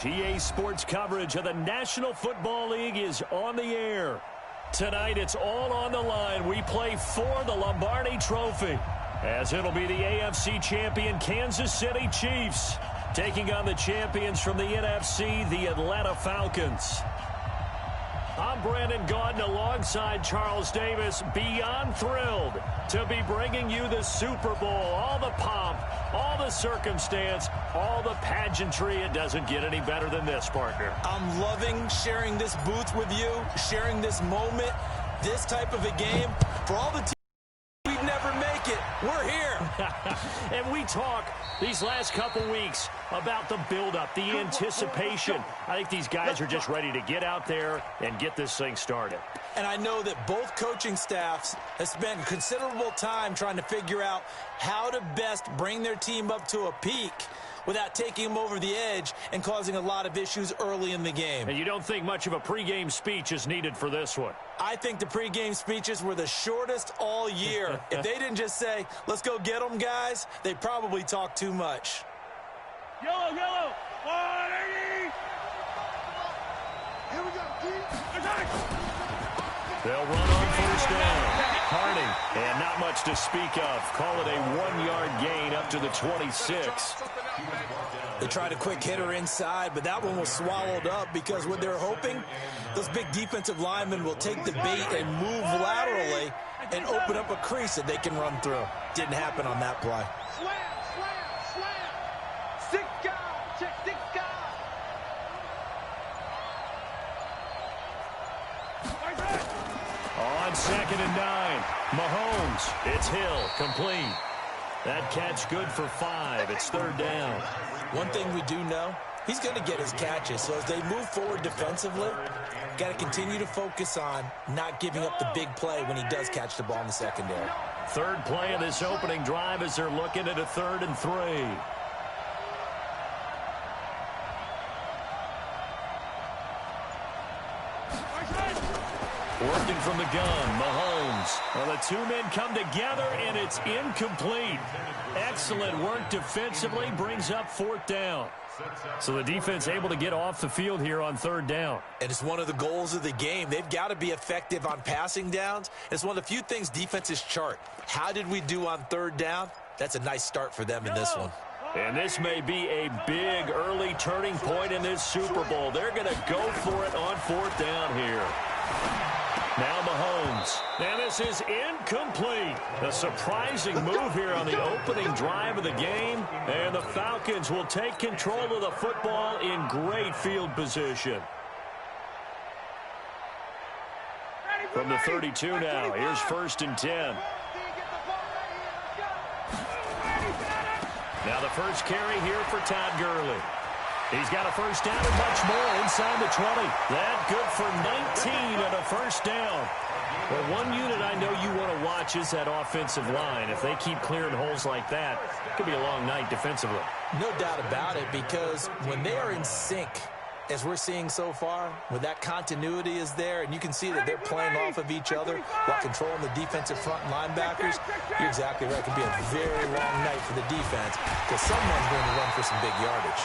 EA Sports coverage of the National Football League is on the air. Tonight, it's all on the line. We play for the Lombardi Trophy, as it'll be the AFC champion Kansas City Chiefs taking on the champions from the NFC, the Atlanta Falcons. I'm Brandon Gaudin alongside Charles Davis, beyond thrilled to be bringing you the Super Bowl. All the pomp, all the circumstance, all the pageantry. It doesn't get any better than this, partner. I'm loving sharing this booth with you, sharing this moment, this type of a game. For all the teams we'd never make it, we're here. And we talk these last couple weeks about the buildup, the anticipation. I think these guys are just ready to get out there and get this thing started. And I know that both coaching staffs have spent considerable time trying to figure out how to best bring their team up to a peak without taking them over the edge and causing a lot of issues early in the game. And you don't think much of a pregame speech is needed for this one? I think the pregame speeches were the shortest all year. If they didn't just say, let's go get them, guys, they probably talked too much. Yellow, yellow, 180. Here we go, They'll run on first down. Harding, and not much to speak of. Call it a 1-yard gain up to the 26. They tried a quick hitter inside, but that one was swallowed up because what they're hoping, those big defensive linemen will take the bait and move laterally and open up a crease that they can run through. Didn't happen on that play. Slam, slam, slam. 6 guys, check 6 guys. On 2nd and 9, Mahomes, it's Hill, complete. That catch good for 5. It's 3rd down. One thing we do know, he's going to get his catches. So as they move forward defensively, got to continue to focus on not giving up the big play when he does catch the ball in the secondary. 3rd play of this opening drive as they're looking at a 3rd and 3. Working from the gun, Mahomes. Well, the two men come together, and it's incomplete. Excellent work defensively, brings up 4th down. So the defense able to get off the field here on 3rd down. And it's one of the goals of the game. They've got to be effective on passing downs. It's one of the few things defenses chart. How did we do on 3rd down? That's a nice start for them in this one. And this may be a big early turning point in this Super Bowl. They're going to go for it on 4th down here. Now Mahomes. And this is incomplete. A surprising move here on the opening drive of the game. And the Falcons will take control of the football in great field position. From the 32 now, here's 1st and 10. Now the first carry here for Todd Gurley. He's got a 1st down and much more inside the 20. That good for 19 and a 1st down. Well, one unit I know you want to watch is that offensive line. If they keep clearing holes like that, it could be a long night defensively. No doubt about it, because when they are in sync, as we're seeing so far, when that continuity is there, and you can see that they're playing off of each other while controlling the defensive front linebackers, you're exactly right. It could be a very long night for the defense because someone's going to run for some big yardage.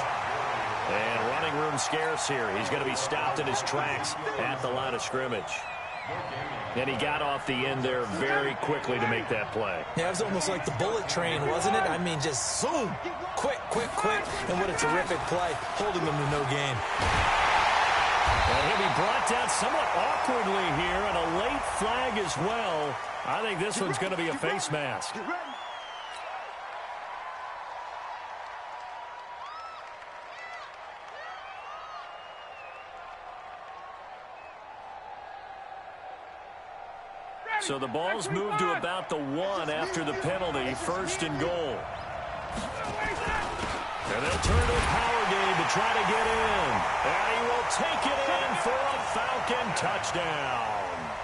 And running room scarce here. He's going to be stopped in his tracks at the line of scrimmage. And he got off the end there very quickly to make that play. Yeah, it was almost like the bullet train, wasn't it? I mean, just zoom, quick, quick, quick. And what a terrific play, holding them to no gain. And he'll be brought down somewhat awkwardly here, and a late flag as well. I think this one's going to be a face mask. So the ball's moved to about the 1 after the penalty, 1st and goal. And they'll turn to a power game to try to get in. And he will take it in for a Falcon touchdown.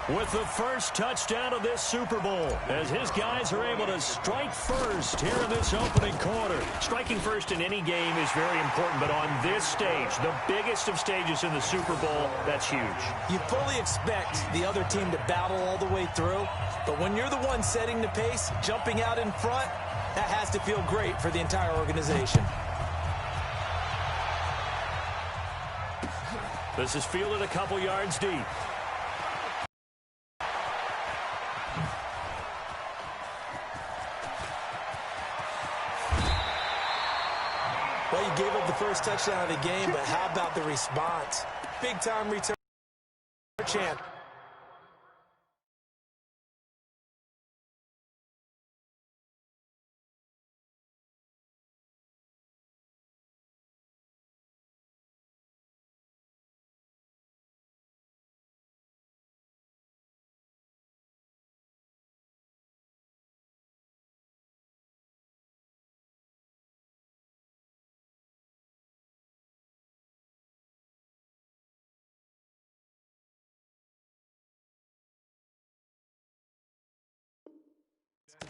With the first touchdown of this Super Bowl, as his guys are able to strike first here in this opening quarter. Striking first in any game is very important, but on this stage, the biggest of stages in the Super Bowl, that's huge. You fully expect the other team to battle all the way through, but when you're the one setting the pace, jumping out in front, that has to feel great for the entire organization. This is fielded a couple yards deep. Well, you gave up the first touchdown of the game, but how about the response? Big-time return chance.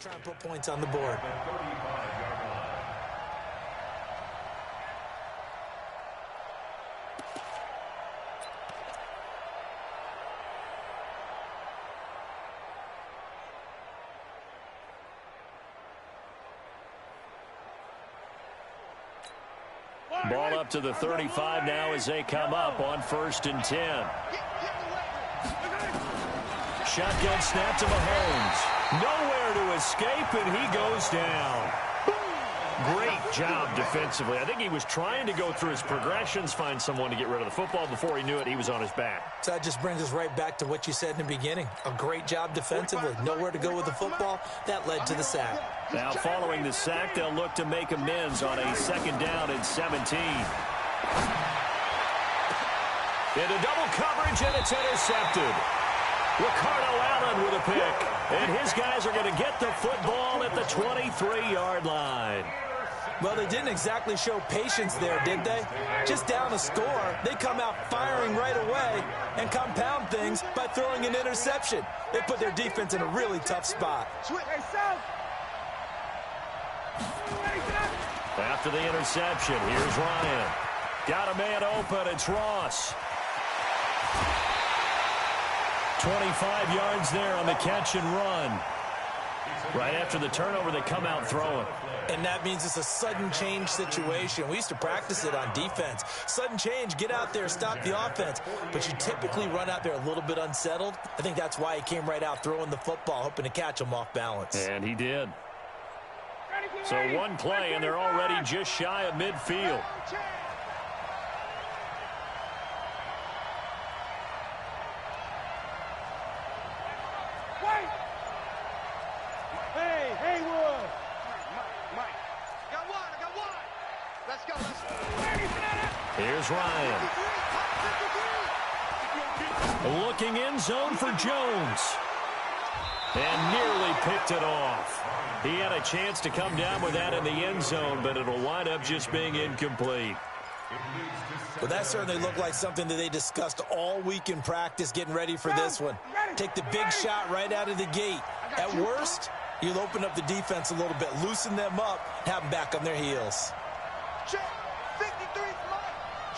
Try and put points on the board. Ball up to the 35 now as they come up on 1st and 10. Shotgun snap to Mahomes. Nowhere to escape, and he goes down. Great job defensively. I think he was trying to go through his progressions, find someone to get rid of the football. Before he knew it, he was on his back. So that just brings us right back to what you said in the beginning. A great job defensively. Nowhere to go with the football. That led to the sack. Now following the sack, they'll look to make amends on a 2nd down and 17. Into double coverage, and it's intercepted. Ricardo Allen with a pick. And his guys are going to get the football at the 23-yard line. Well, they didn't exactly show patience there, did they? Just down a score, they come out firing right away and compound things by throwing an interception. They put their defense in a really tough spot. After the interception, here's Ryan. Got a man open. It's Ross. 25 yards there on the catch and run. Right after the turnover, they come out throwing. And that means it's a sudden change situation. We used to practice it on defense. Sudden change, get out there, stop the offense. But you typically run out there a little bit unsettled. I think that's why he came right out throwing the football, hoping to catch him off balance. And he did. So one play, and they're already just shy of midfield. Here's Ryan. Looking in zone for Jones. And nearly picked it off. He had a chance to come down with that in the end zone, but it'll wind up just being incomplete. Well, that certainly looked like something that they discussed all week in practice getting ready for this one. Take the big shot right out of the gate. At worst, you'll open up the defense a little bit, loosen them up, have them back on their heels. Check. 53 is mine.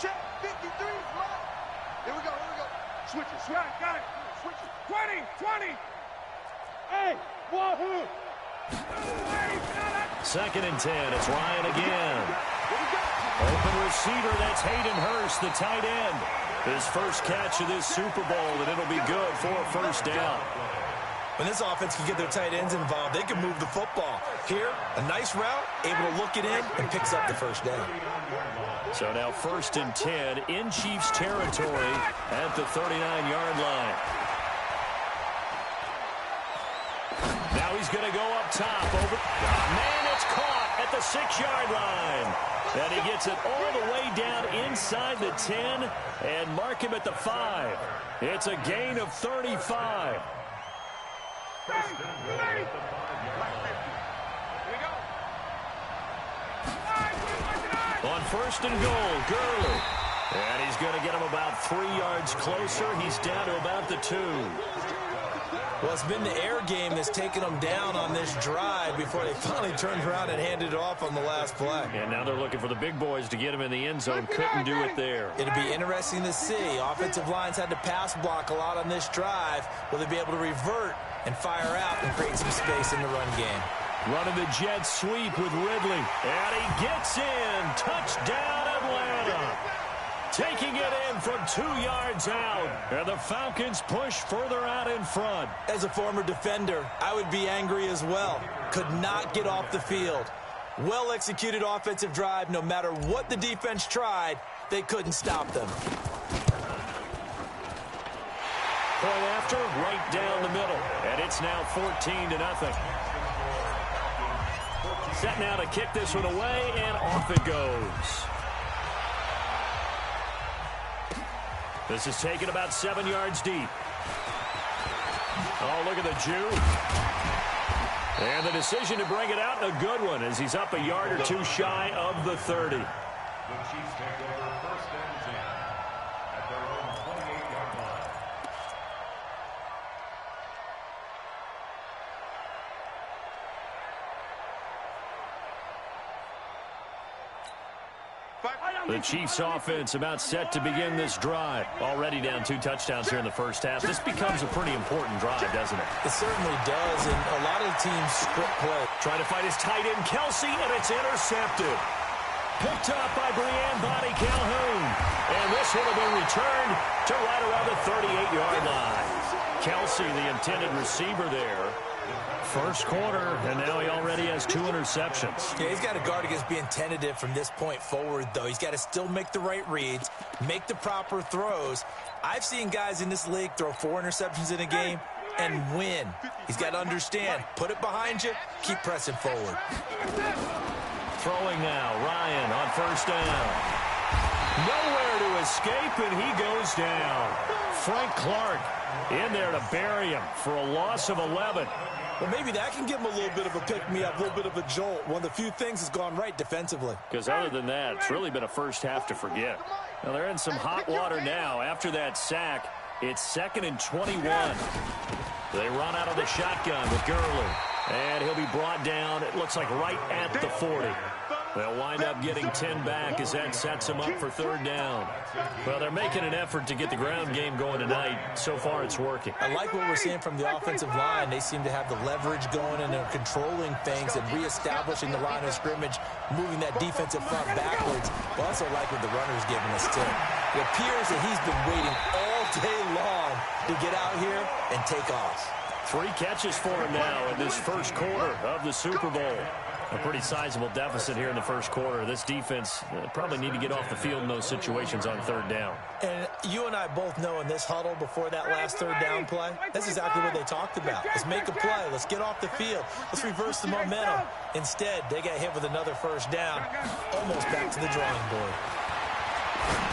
Check. 53 is mine. Here we go. Switch it. Got it. Switch it. 20. Hey, wahoo. 2nd and 10. It's Ryan again. Open receiver. That's Hayden Hurst, the tight end. His first catch of this Super Bowl, and it'll be good for a 1st down. When this offense can get their tight ends involved, they can move the football. Here, a nice route, able to look it in, and picks up the 1st down. So now 1st and 10 in Chiefs territory at the 39-yard line. Now he's going to go up top. Man, it's caught at the 6-yard line. And he gets it all the way down inside the 10 and mark him at the 5. It's a gain of 35. On 1st and goal, Gurley. And he's going to get him about 3 yards closer. He's down to about the 2. Well, it's been the air game that's taken them down on this drive before they finally turned around and handed it off on the last play. And now they're looking for the big boys to get him in the end zone. Couldn't do it there. It'll be interesting to see. Offensive lines had to pass block a lot on this drive. Will they be able to revert and fire out and create some space in the run game? Running the jet sweep with Ridley. And he gets in. Touchdown, Atlanta. taking it in from 2 yards out. And the Falcons push further out in front. As a former defender, I would be angry as well. Could not get off the field. Well-executed offensive drive. No matter what the defense tried, they couldn't stop them. Point after, right down the middle. And it's now 14-0. Set now to kick this one away, and off it goes. This is taken about 7 yards deep. Oh, look at the Jew. And the decision to bring it out, a good one, as he's up a yard or two shy of the 30. The Chiefs take over first and 10 at their own 28-yard line. The Chiefs offense about set to begin this drive. Already down 2 touchdowns here in the first half. This becomes a pretty important drive, doesn't it? It certainly does, and a lot of the teams script play. Trying to fight his tight end, Kelsey, and it's intercepted. Picked up by Brianne Body Calhoun. And this would have been returned to right around the 38-yard line. Kelsey, the intended receiver there. First quarter, and now he already has 2 interceptions. Yeah, he's got to guard against being tentative from this point forward, though. He's got to still make the right reads, make the proper throws. I've seen guys in this league throw 4 interceptions in a game and win. He's got to understand, put it behind you, keep pressing forward. Throwing now, Ryan on first down. Nowhere to escape, and he goes down. Frank Clark in there to bury him for a loss of 11. Well, maybe that can give him a little bit of a pick-me-up, a little bit of a jolt. One of the few things that's gone right defensively. Because other than that, it's really been a first half to forget. Now, they're in some hot water now. After that sack, it's 2nd and 21. They run out of the shotgun with Gurley. And he'll be brought down, it looks like right at the 40. They'll wind up getting 10 back as that sets them up for 3rd down. Well, they're making an effort to get the ground game going tonight. So far, it's working. I like what we're seeing from the offensive line. They seem to have the leverage going, and they're controlling things and reestablishing the line of scrimmage, moving that defensive front backwards. I also like what the runner's giving us, too. It appears that he's been waiting all day long to get out here and take off. 3 catches for him now in this first quarter of the Super Bowl. A pretty sizable deficit here in the first quarter. This defense probably need to get off the field in those situations on 3rd down. And you and I both know in this huddle before that last 3rd down play, that's exactly what they talked about. Let's make a play. Let's get off the field. Let's reverse the momentum. Instead, they got hit with another first down, almost back to the drawing board.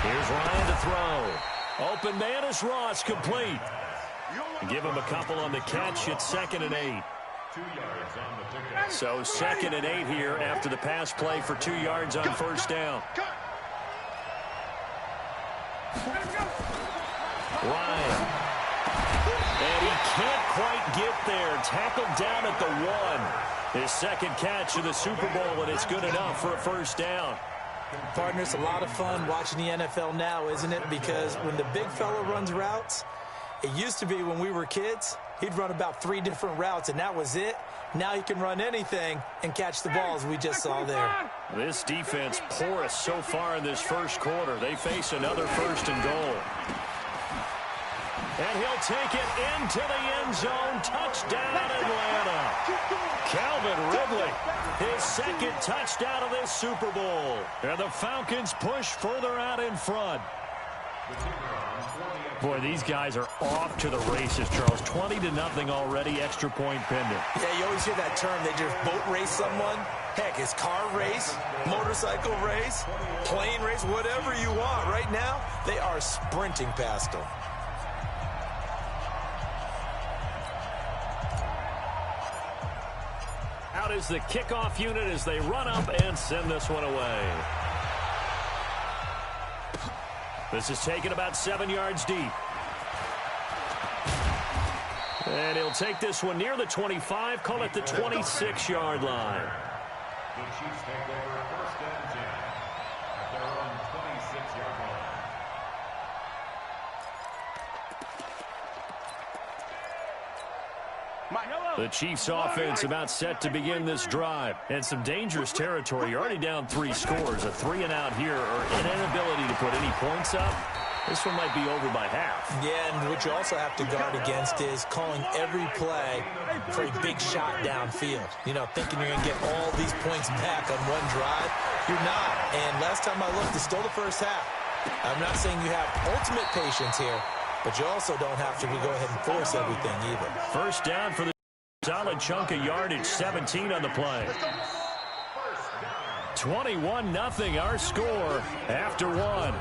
Here's Ryan to throw. Open man is Ross, complete. Give him a couple on the catch. It's 2nd and 8. 2 yards on the pickup. So 2nd and 8 here after the pass play for 2 yards on first down. Ryan. And he can't quite get there. Tackled down at the 1. His 2nd catch of the Super Bowl, and it's good enough for a first down. Partner, it's a lot of fun watching the NFL now, isn't it? Because when the big fella runs routes, it used to be when we were kids, he'd run about 3 different routes, and that was it. Now he can run anything and catch the balls we just saw there. This defense porous so far in this first quarter. They face another 1st and goal. And he'll take it into the end zone. Touchdown, Atlanta. Calvin Ridley, his 2nd touchdown of this Super Bowl. And the Falcons push further out in front. Boy, these guys are off to the races, Charles. 20-0 already, extra point pending. Yeah, you always hear that term. They just boat race someone. Heck, it's car race, motorcycle race, plane race, whatever you want. Right now, they are sprinting past them. Out is the kickoff unit as they run up and send this one away. This is taken about 7 yards deep. And he'll take this one near the 25, call it the 26-yard line. The Chiefs take over first and 10 at their own 26-yard line. The Chiefs offense about set to begin this drive. And some dangerous territory. You're already down 3 scores. A 3-and-out here or an inability to put any points up. This one might be over by half. Yeah, and what you also have to guard against is calling every play for a big shot downfield. You know, thinking you're going to get all these points back on one drive. You're not. And last time I looked, it's still the first half. I'm not saying you have ultimate patience here, but you also don't have to go ahead and force everything either. First down for the solid chunk of yardage, 17 on the play. 21-0 our score after 1.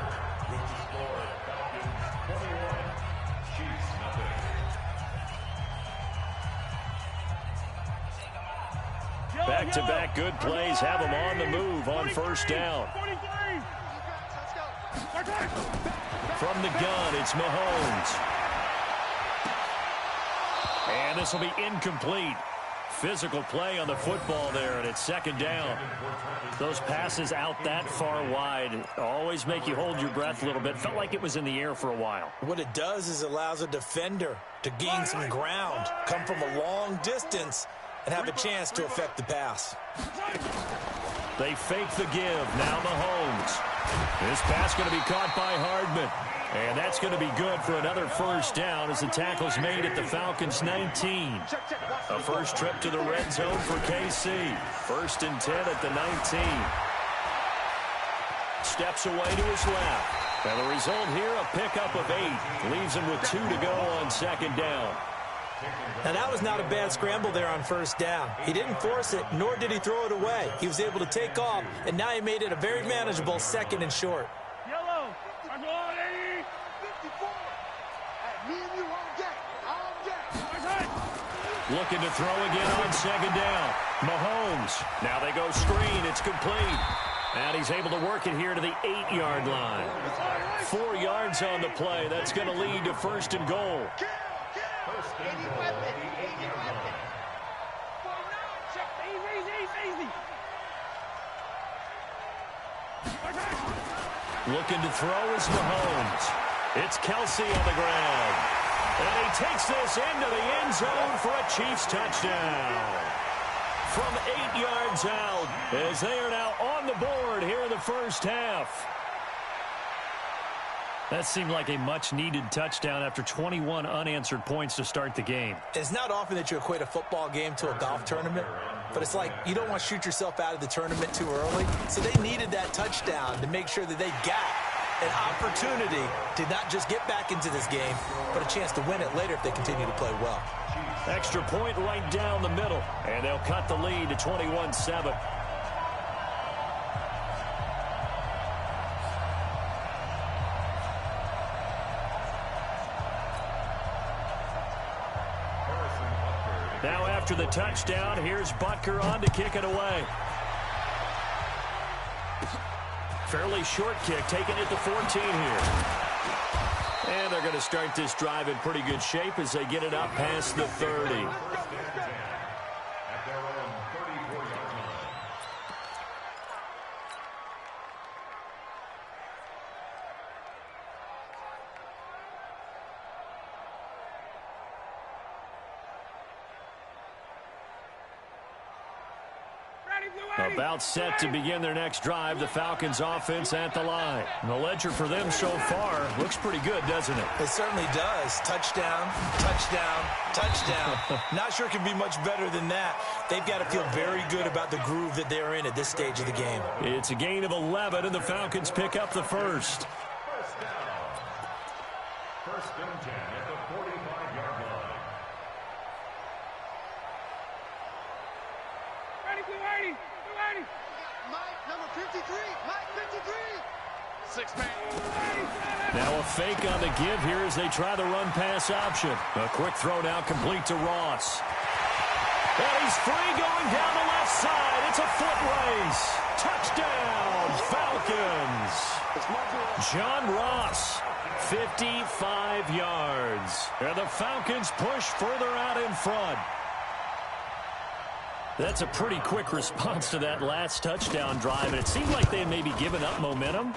Back-to-back good plays have them on the move on first down. From the gun, it's Mahomes. And this will be incomplete. Physical play on the football there, and it's second down. Those passes out that far wide always make you hold your breath a little bit. Felt like it was in the air for a while. What it does is allows a defender to gain some ground, come from a long distance, and have a chance to affect the pass. They fake the give. Now Mahomes. This pass going to be caught by Hardman. And that's going to be good for another first down as the tackle's made at the Falcons' 19. A first trip to the red zone for KC. 1st and 10 at the 19. Steps away to his left. And the result here, a pickup of 8. Leaves him with 2 to go on second down. Now, that was not a bad scramble there on first down. He didn't force it, nor did he throw it away. He was able to take off, and now he made it a very manageable 2nd and short. Yellow. I'm going 80. 54. Me and you on deck. On deck. Looking to throw again on second down. Mahomes. Now they go screen. It's complete. And he's able to work it here to the 8-yard line. 4 yards on the play. That's going to lead to 1st and goal. Looking to throw is Mahomes. It's Kelsey on the ground. And he takes this into the end zone for a Chiefs touchdown. From 8 yards out as they are now on the board here in the first half. That seemed like a much-needed touchdown after 21 unanswered points to start the game. It's not often that you equate a football game to a golf tournament, but it's like you don't want to shoot yourself out of the tournament too early. So they needed that touchdown to make sure that they got an opportunity to not just get back into this game, but a chance to win it later if they continue to play well. Extra point right down the middle, and they'll cut the lead to 21-7. Now after the touchdown, here's Butker on to kick it away. Fairly short kick, taken at the 14 here. And they're going to start this drive in pretty good shape as they get it up past the 30. About set to begin their next drive, the Falcons offense at the line. And the ledger for them so far looks pretty good, doesn't it? It certainly does. Touchdown, touchdown, touchdown. Not sure it can be much better than that. They've got to feel very good about the groove that they're in at this stage of the game. It's a gain of 11, and the Falcons pick up the first. First and 10 at the 45-yard line. Mike, number 53. Mike, 53. 6-man. Now a fake on the give here as they try the run-pass option. A quick throw now complete to Ross. And he's free going down the left side. It's a foot race. Touchdown, Falcons. John Ross, 55 yards. And the Falcons push further out in front. That's a pretty quick response to that last touchdown drive, and it seemed like they had maybe given up momentum.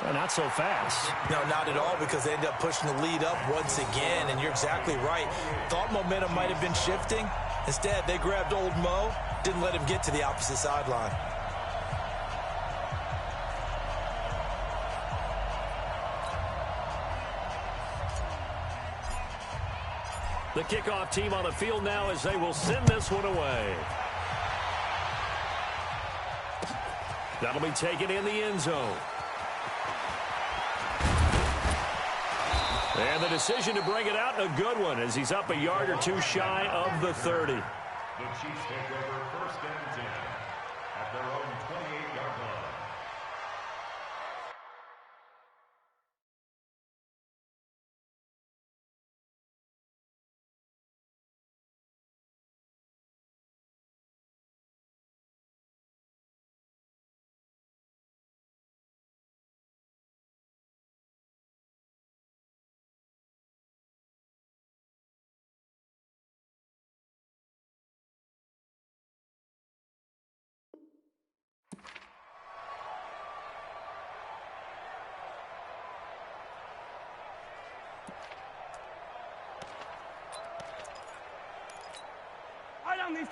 Not so fast. No, not at all, because they ended up pushing the lead up once again, and you're exactly right. Thought momentum might have been shifting. Instead, they grabbed old Mo, didn't let him get to the opposite sideline. The kickoff team on the field now as they will send this one away. That'll be taken in the end zone. And the decision to bring it out, a good one, as he's up a yard or two shy of the 30. The Chiefs take over 1st and 10 at their own 28-yard line.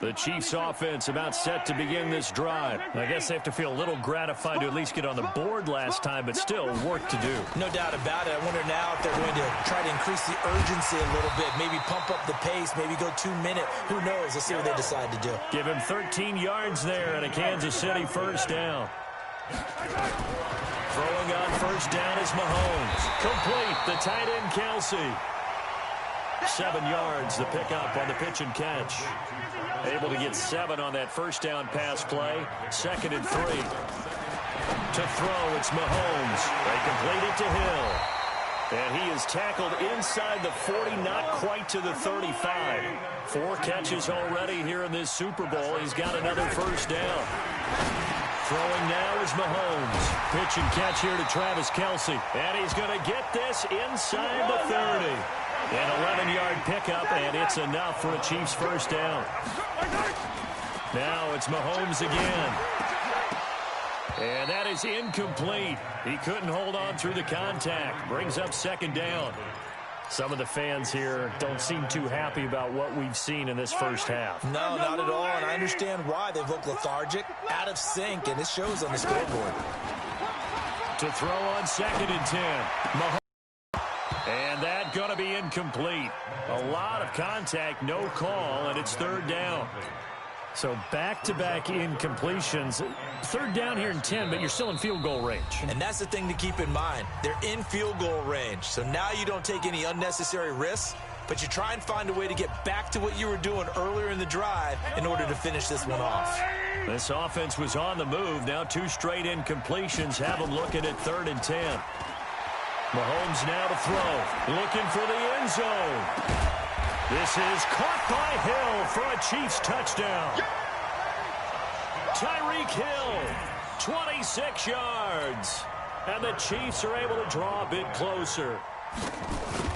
The Chiefs offense about set to begin this drive. I guess they have to feel a little gratified to at least get on the board last time, but still work to do. No doubt about it. I wonder now if they're going to try to increase the urgency a little bit, maybe pump up the pace, maybe go 2 minute. Who knows? Let's see what they decide to do. Give him 13 yards there and a Kansas City 1st down. Throwing on 1st down is Mahomes. Complete, the tight end Kelsey. 7 yards, the pickup on the pitch and catch. Able to get 7 on that 1st down pass play. 2nd and 3. To throw, it's Mahomes. They complete it to Hill. And he is tackled inside the 40, not quite to the 35. 4 catches already here in this Super Bowl. He's got another 1st down. Throwing now is Mahomes. Pitch and catch here to Travis Kelsey. And he's going to get this inside the 30. An 11-yard pickup, and it's enough for a Chiefs 1st down. Now it's Mahomes again. And that is incomplete. He couldn't hold on through the contact. Brings up 2nd down. Some of the fans here don't seem too happy about what we've seen in this 1st half. No, not at all, and I understand why. They've looked lethargic, out of sync, and it shows on the scoreboard. To throw on 2nd and 10. Mahomes. And that going to be incomplete. A lot of contact, no call, and it's 3rd down. So back-to-back incompletions. 3rd down here in 10, but you're still in field goal range. And that's the thing to keep in mind. They're in field goal range. So now you don't take any unnecessary risks, but you try and find a way to get back to what you were doing earlier in the drive in order to finish this one off. This offense was on the move. Now 2 straight incompletions have them looking at 3rd and 10. Mahomes now to throw. Looking for the end zone. This is caught by Hill for a Chiefs touchdown. Tyreek Hill, 26 yards. And the Chiefs are able to draw a bit closer.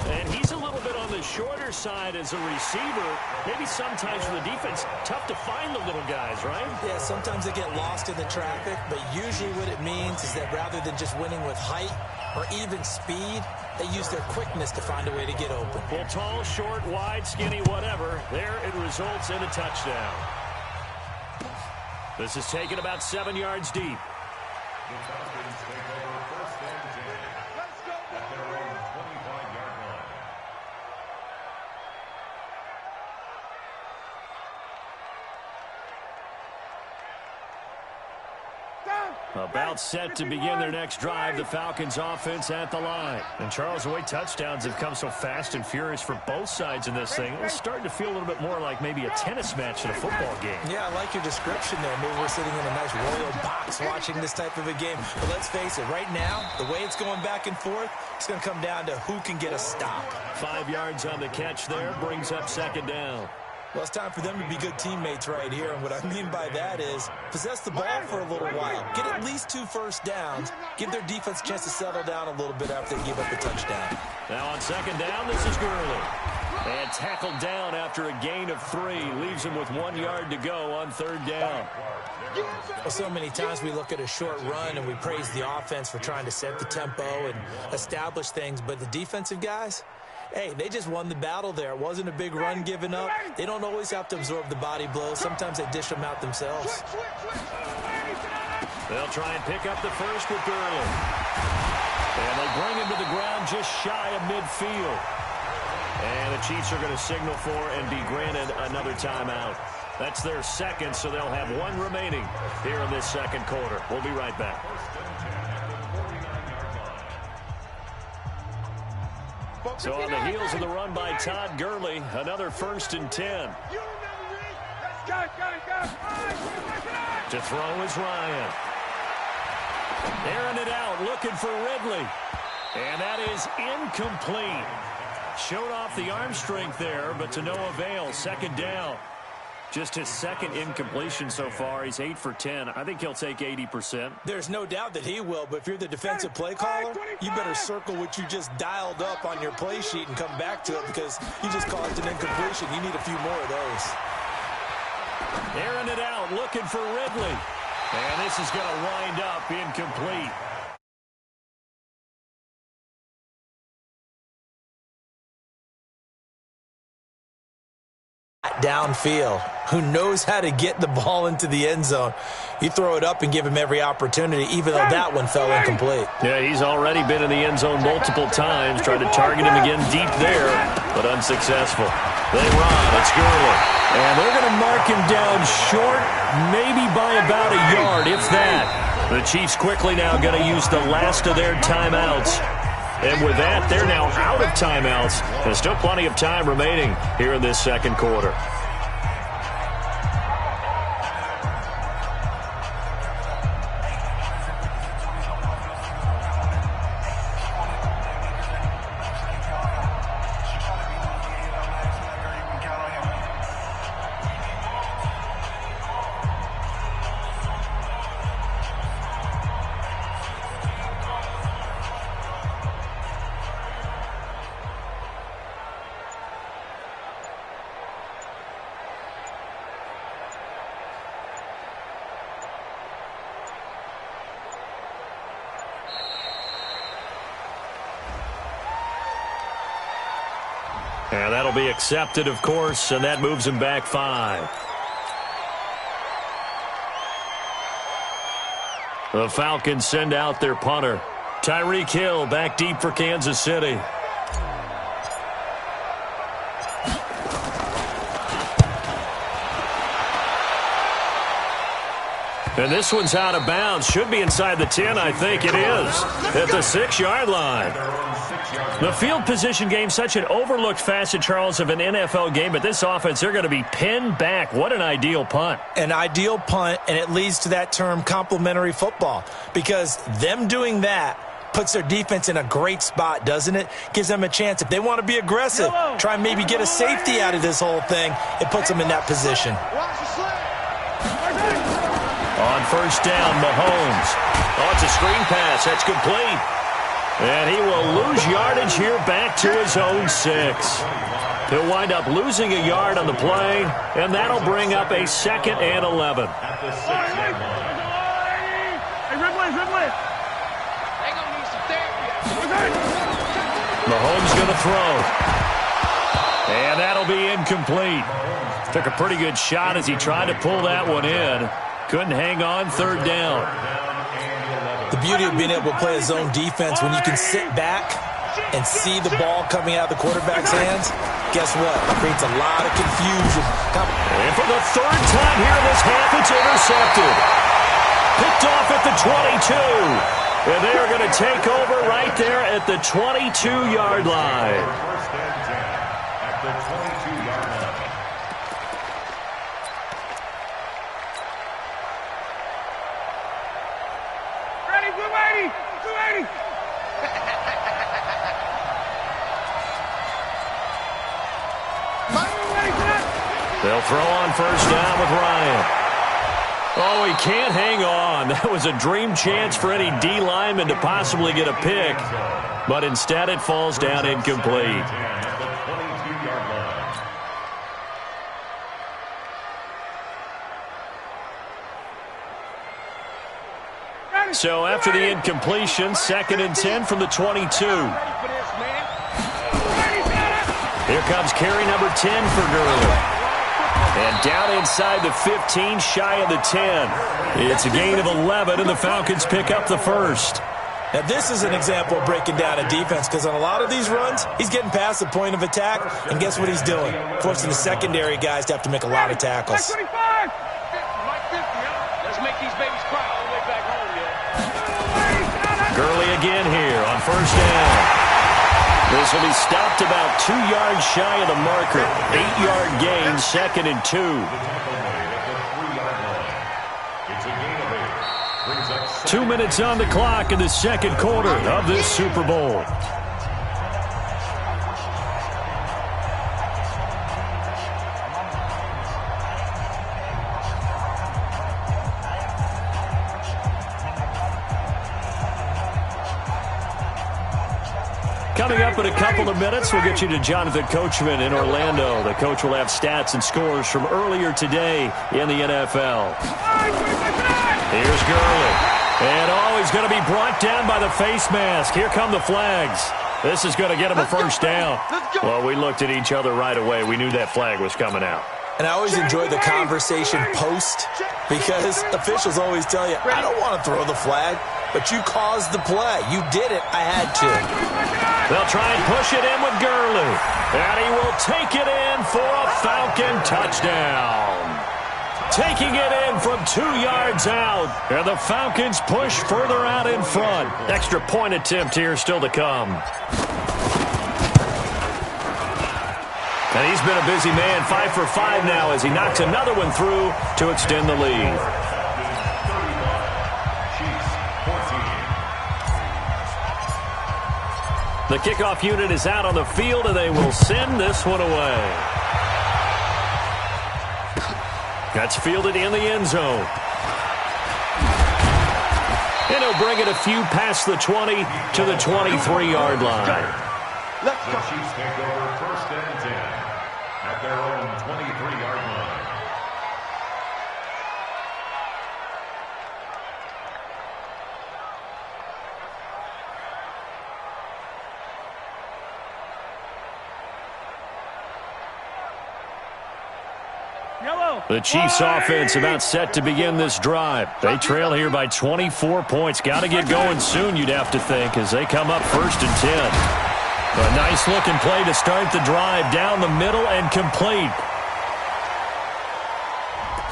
And he's a little bit on the shorter side as a receiver. Maybe sometimes for the defense, tough to find the little guys, right? Yeah, sometimes they get lost in the traffic, but usually what it means is that rather than just winning with height or even speed, they use their quickness to find a way to get open. Well, tall, short, wide, skinny, whatever, there it results in a touchdown. This is taken about 7 yards deep. The Falcons take over 1st and 10 at their own 25-yard line. About set to begin their next drive, the Falcons offense at the line. And Charles, the way touchdowns have come so fast and furious for both sides in this thing, it's starting to feel a little bit more like maybe a tennis match in a football game. Yeah, I like your description there. Maybe we're sitting in a nice royal box watching this type of a game. But let's face it, right now, the way it's going back and forth, it's going to come down to who can get a stop. 5 yards on the catch there, brings up 2nd down. Well, it's time for them to be good teammates right here, and what I mean by that is possess the ball for a little while. Get at least 2 first downs. Give their defense a chance to settle down a little bit after they give up the touchdown. Now on second down, this is Gurley. And tackled down after a gain of 3. Leaves him with 1 yard to go on third down. Well, so many times we look at a short run and we praise the offense for trying to set the tempo and establish things, but the defensive guys, hey, they just won the battle there. It wasn't a big run given up. They don't always have to absorb the body blows. Sometimes they dish them out themselves. They'll try and pick up the first with Gurley. And they'll bring him to the ground just shy of midfield. And the Chiefs are going to signal for and be granted another timeout. That's their second, so they'll have 1 remaining here in this second quarter. We'll be right back. So on the heels of the run by Todd Gurley, another 1st and 10. To throw is Ryan. Airing it out, looking for Ridley. And that is incomplete. Showed off the arm strength there, but to no avail. Second down. Just his second incompletion so far. He's 8 for 10. I think he'll take 80%. There's no doubt that he will, but if you're the defensive play caller, you better circle what you just dialed up on your play sheet and come back to it because you just called it an incompletion. You need a few more of those. Airing it out, looking for Ridley. And this is going to wind up incomplete. Downfield, who knows how to get the ball into the end zone. You throw it up and give him every opportunity, even though that one fell incomplete. Yeah, he's already been in the end zone multiple times, tried to target him again deep there, but unsuccessful. They run, it's Gurley. And they're going to mark him down short, maybe by about a yard, if that. The Chiefs quickly now going to use the last of their timeouts. And with that, they're now out of timeouts. There's still plenty of time remaining here in this second quarter. And that'll be accepted, of course, and that moves him back 5. The Falcons send out their punter. Tyreek Hill back deep for Kansas City. And this one's out of bounds. Should be inside the 10, I think it is. At the 6-yard line. The field position game, such an overlooked facet, Charles, of an NFL game. But this offense, they're going to be pinned back. What an ideal punt. An ideal punt, and it leads to that term complementary football. Because them doing that puts their defense in a great spot, doesn't it? Gives them a chance. If they want to be aggressive, try and maybe get a safety out of this whole thing, it puts them in that position. On first down, Mahomes. Oh, it's a screen pass. That's complete. And he will lose yardage here back to his own 6. He'll wind up losing a yard on the play, and that'll bring up a 2nd and 11. Mahomes going to throw. And that'll be incomplete. Took a pretty good shot as he tried to pull that one in. Couldn't hang on, 3rd down. The beauty of being able to play a zone defense when you can sit back and see the ball coming out of the quarterback's hands, guess what? It creates a lot of confusion. And for the 3rd time here in this half, it's intercepted. Picked off at the 22. And they are going to take over right there at the 22-yard line. First and 10 at the 22-yard line. Ready, 280, 280. They'll throw on first down with Ryan. Oh, he can't hang on. That was a dream chance for any D lineman to possibly get a pick. But instead it falls down incomplete. So after the incompletion, 2nd and 10 from the 22. Here comes carry number 10 for Gurley. And down inside the 15, shy of the 10. It's a gain of 11, and the Falcons pick up the first. Now, this is an example of breaking down a defense, because on a lot of these runs, he's getting past the point of attack, and guess what he's doing? Forcing the secondary guys to have to make a lot of tackles. Let's make these babies cry all the way back home, yo. Gurley again here on first down. This will be stopped about 2 yards shy of the marker. 8-yard gain, 2nd and 2. 2 minutes on the clock in the second quarter of this Super Bowl. Coming up in a couple of minutes, we'll get you to Jonathan Coachman in Orlando. The coach will have stats and scores from earlier today in the NFL. Here's Gurley. And he's going to be brought down by the face mask. Here come the flags. This is going to get him a first down. Well, we looked at each other right away. We knew that flag was coming out. And I always enjoy the conversation post, because officials always tell you, I don't want to throw the flag, but you caused the play. You did it. I had to. They'll try and push it in with Gurley. And he will take it in for a Falcon touchdown. Taking it in from 2 yards out. And the Falcons push further out in front. Extra point attempt here still to come. And he's been a busy man, 5 for 5 now as he knocks another one through to extend the lead. The kickoff unit is out on the field, and they will send this one away. That's fielded in the end zone. And he'll bring it a few past the 20 to the 23-yard line. The Chiefs take over first and 10 at their own 23-yard line. The Chiefs offense about set to begin this drive. They trail here by 24 points. Got to get going soon, you'd have to think, as they come up first and 10. A nice-looking play to start the drive down the middle and complete.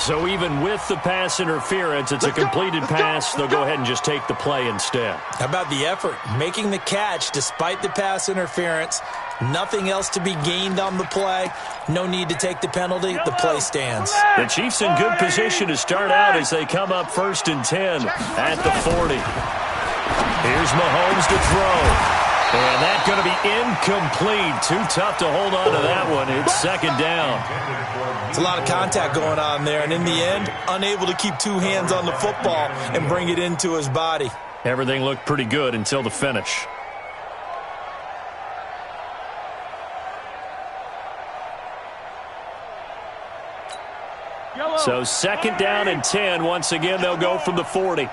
So even with the pass interference, it's a completed pass. They'll go ahead and just take the play instead. How about the effort? Making the catch despite the pass interference. Nothing else to be gained on the play. No need to take the penalty. The play stands. The Chiefs in good position to start out as they come up first and 10 at the 40. Here's Mahomes to throw. And that's going to be incomplete. Too tough to hold on to that one. It's second down. It's a lot of contact going on there. And in the end, unable to keep two hands on the football and bring it into his body. Everything looked pretty good until the finish. So second down and 10. Once again, they'll go from the 40.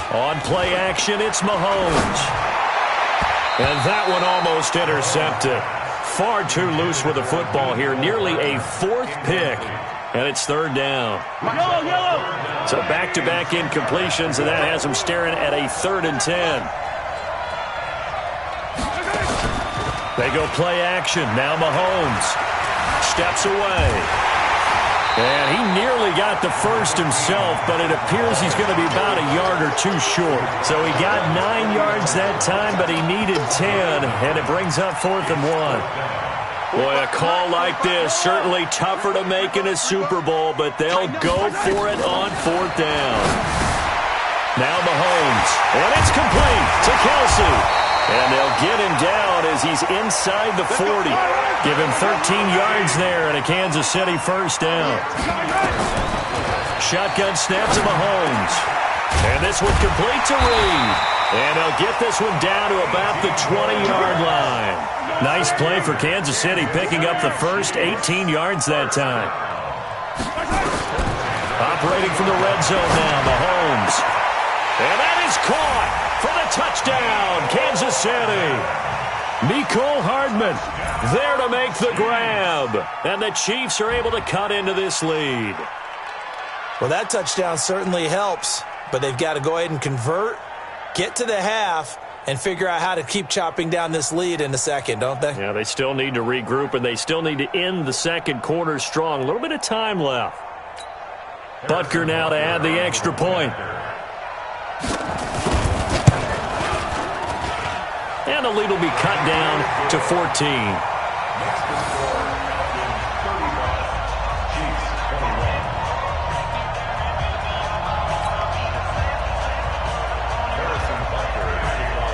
On play action, it's Mahomes. And that one almost intercepted. Far too loose with the football here. Nearly a fourth pick. And it's third down. So back-to-back incompletions, and that has them staring at a 3rd and 10. They go play action. Now Mahomes steps away. And he nearly got the first himself, but it appears he's going to be about a yard or two short. So he got 9 yards that time, but he needed 10, and it brings up 4th and 1. Boy, a call like this, certainly tougher to make in a Super Bowl, but they'll go for it on 4th down. Now Mahomes, and it's complete to Kelsey. And they'll get him down as he's inside the 40. Give him 13 yards there and a Kansas City first down. Shotgun snap to Mahomes. And this one complete to Reed. And they'll get this one down to about the 20-yard line. Nice play for Kansas City, picking up the first 18 yards that time. Operating from the red zone now, Mahomes. And that is caught for the touchdown, Kansas City. Mecole Hardman there to make the grab. And the Chiefs are able to cut into this lead. Well, that touchdown certainly helps, but they've got to go ahead and convert, get to the half, and figure out how to keep chopping down this lead in the second, don't they? Yeah, they still need to regroup, and they still need to end the second quarter strong. A little bit of time left. Butker now to add the extra point. And the lead will be cut down to 14.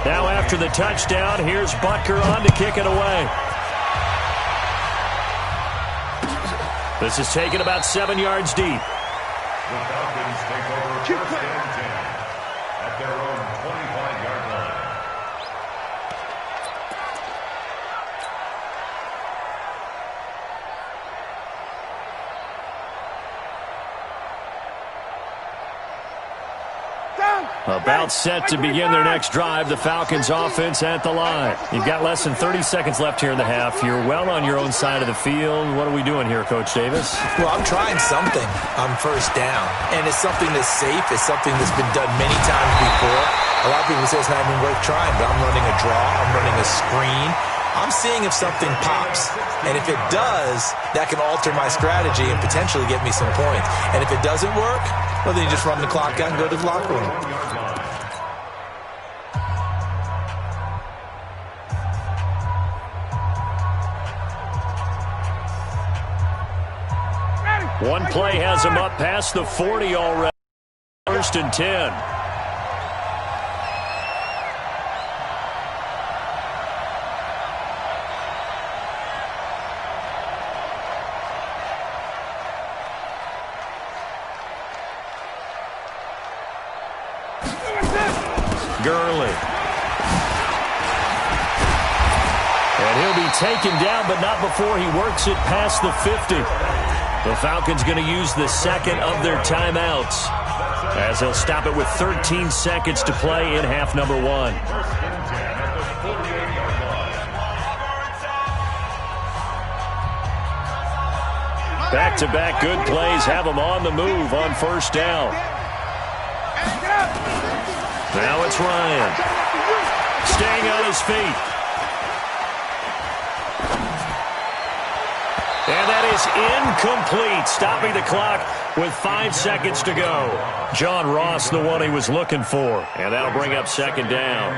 Now after the touchdown, here's Butker on to kick it away. This is taken about 7 yards deep. The Falcons take over first and 10 at their own 25-yard line. About set to begin their next drive. The Falcons offense at the line. You've got less than 30 seconds left here in the half. You're well on your own side of the field. What are we doing here, Coach Davis? Well, I'm trying something on first down, and it's something that's safe. It's something that's been done many times before. A lot of people say it's not even worth trying, but I'm running a draw. I'm running a screen. I'm seeing if something pops, and if it does, that can alter my strategy and potentially get me some points. And if it doesn't work, well, then you just run the clock out and go to the locker room. One play has him up past the 40 already. First and 10. Gurley. And he'll be taken down, but not before he works it past the 50. The Falcons going to use the second of their timeouts as they'll stop it with 13 seconds to play in half number one. Back-to-back good plays have them on the move on first down. Now it's Ryan. Staying on his feet. And that is incomplete, stopping the clock with 5 seconds to go. John Ross, the one he was looking for. And that'll bring up second down.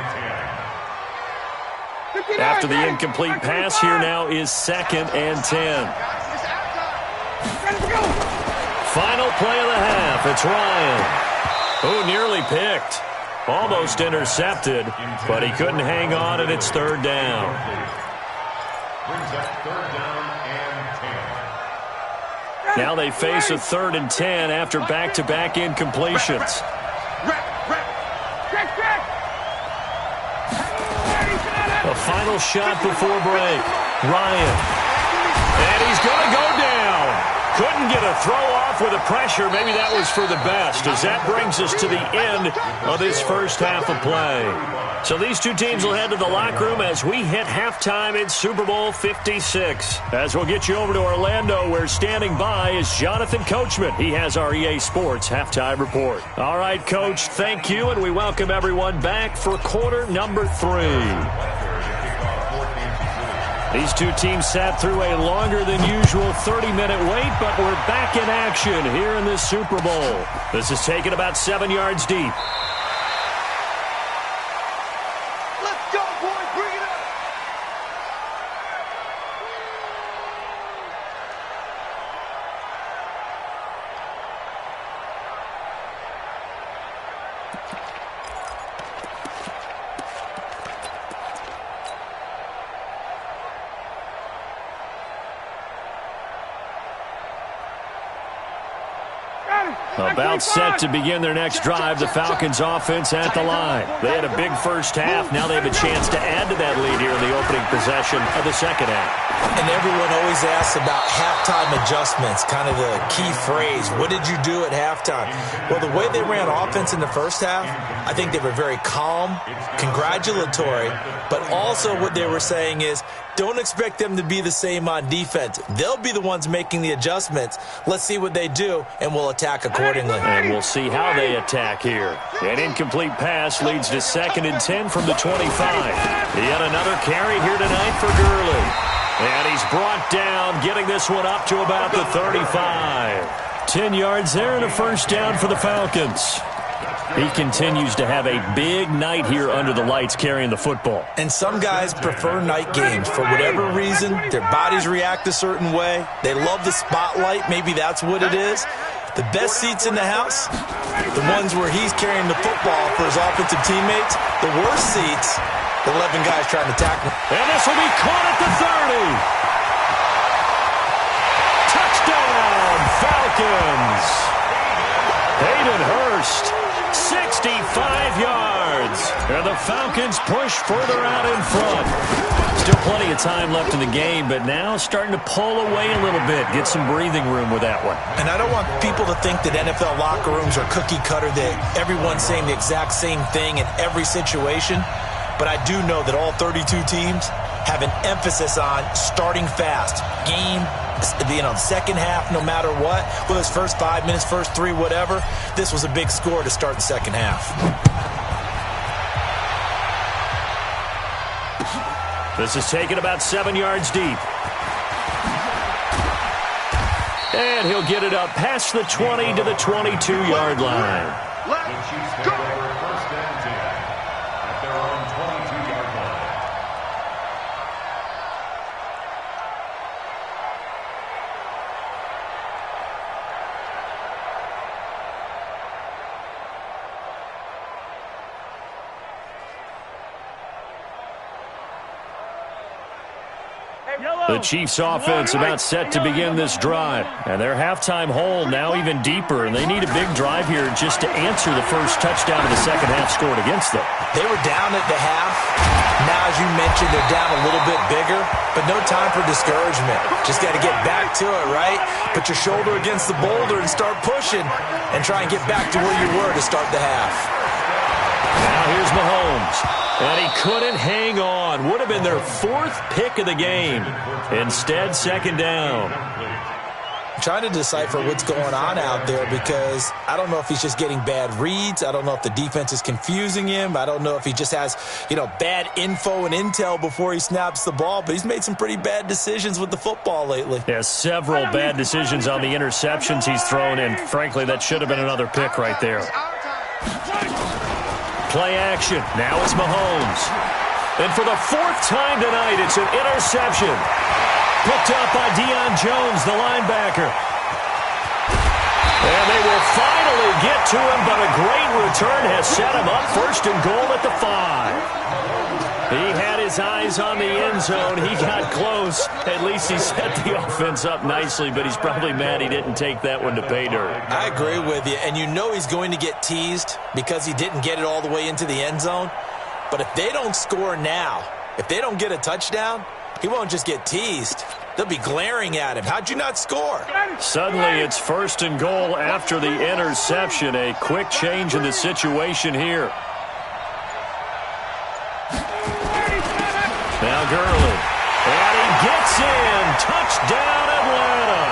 After the incomplete pass, here now is 2nd and 10. Final play of the half. It's Ryan. Oh, nearly picked. Almost intercepted, but he couldn't hang on, and it's 3rd down. Brings up 3rd down and 10. Now they face a 3rd and 10 after back-to-back incompletions. A final shot before break. Ryan. And he's going to go down. Couldn't get a throw off with the pressure. Maybe that was for the best, as that brings us to the end of this first half of play. So these two teams will head to the locker room as we hit halftime in Super Bowl 56. As we'll get you over to Orlando, where standing by is Jonathan Coachman. He has our EA Sports halftime report. All right, Coach, thank you, and we welcome everyone back for quarter number 3. These two teams sat through a longer than usual 30-minute wait, but we're back in action here in this Super Bowl. This is taken about 7 yards deep. Let's go, boys. Bring it up. About set to begin their next drive, the Falcons offense at the line. They had a big first half. Now they have a chance to add to that lead here in the opening possession of the second half. And everyone always asks about halftime adjustments, kind of the key phrase. What did you do at halftime? Well, the way they ran offense in the first half, I think they were very calm, congratulatory, but also what they were saying is, don't expect them to be the same on defense. They'll be the ones making the adjustments. Let's see what they do, and we'll attack accordingly. And we'll see how they attack here. An incomplete pass leads to 2nd and 10 from the 25. Yet another carry here tonight for Gurley. And he's brought down, getting this one up to about the 35. 10 yards there and a first down for the Falcons. He continues to have a big night here under the lights carrying the football. And some guys prefer night games. For whatever reason, their bodies react a certain way. They love the spotlight. Maybe that's what it is. The best seats in the house, the ones where he's carrying the football for his offensive teammates. The worst seats, the 11 guys trying to tackle. And this will be caught at the 30. Touchdown, Falcons. Hayden Hurst. 65 yards. And the Falcons push further out in front. Still plenty of time left in the game, but now starting to pull away a little bit. Get some breathing room with that one. And I don't want people to think that NFL locker rooms are cookie cutter, that everyone's saying the exact same thing in every situation. But I do know that all 32 teams have an emphasis on starting fast. Second half, no matter what, whether it's first 5 minutes, first 3, whatever, this was a big score to start the second half. This is taken about 7 yards deep. And he'll get it up past the 20 to the 22-yard line. The Chiefs take over 1st and 10 at their own 22-yard line. The Chiefs offense about set to begin this drive. And their halftime hole now even deeper. And they need a big drive here just to answer the first touchdown of the second half scored against them. They were down at the half. Now, as you mentioned, they're down a little bit bigger. But no time for discouragement. Just got to get back to it, right? Put your shoulder against the boulder and start pushing. And try and get back to where you were to start the half. Now here's Mahomes. And he couldn't hang on. Would have been their 4th pick of the game. Instead, 2nd down. I'm trying to decipher what's going on out there because I don't know if he's just getting bad reads. I don't know if the defense is confusing him. I don't know if he just has, bad info and intel before he snaps the ball. But he's made some pretty bad decisions with the football lately. He has several bad decisions on the interceptions he's thrown. And frankly, that should have been another pick right there. Play action. Now it's Mahomes. And for the 4th time tonight, it's an interception. Picked up by Deion Jones, the linebacker. And they will finally get to him, but a great return has set him up 1st and goal at the 5. He had his eyes on the end zone. He got close. At least he set the offense up nicely, but he's probably mad he didn't take that one to pay dirt. I agree with you, and you know he's going to get teased because he didn't get it all the way into the end zone. But if they don't score now, if they don't get a touchdown, he won't just get teased. They'll be glaring at him. How'd you not score? Suddenly it's 1st and goal after the interception. A quick change in the situation here. Now Gurley. And he gets in. Touchdown, Atlanta.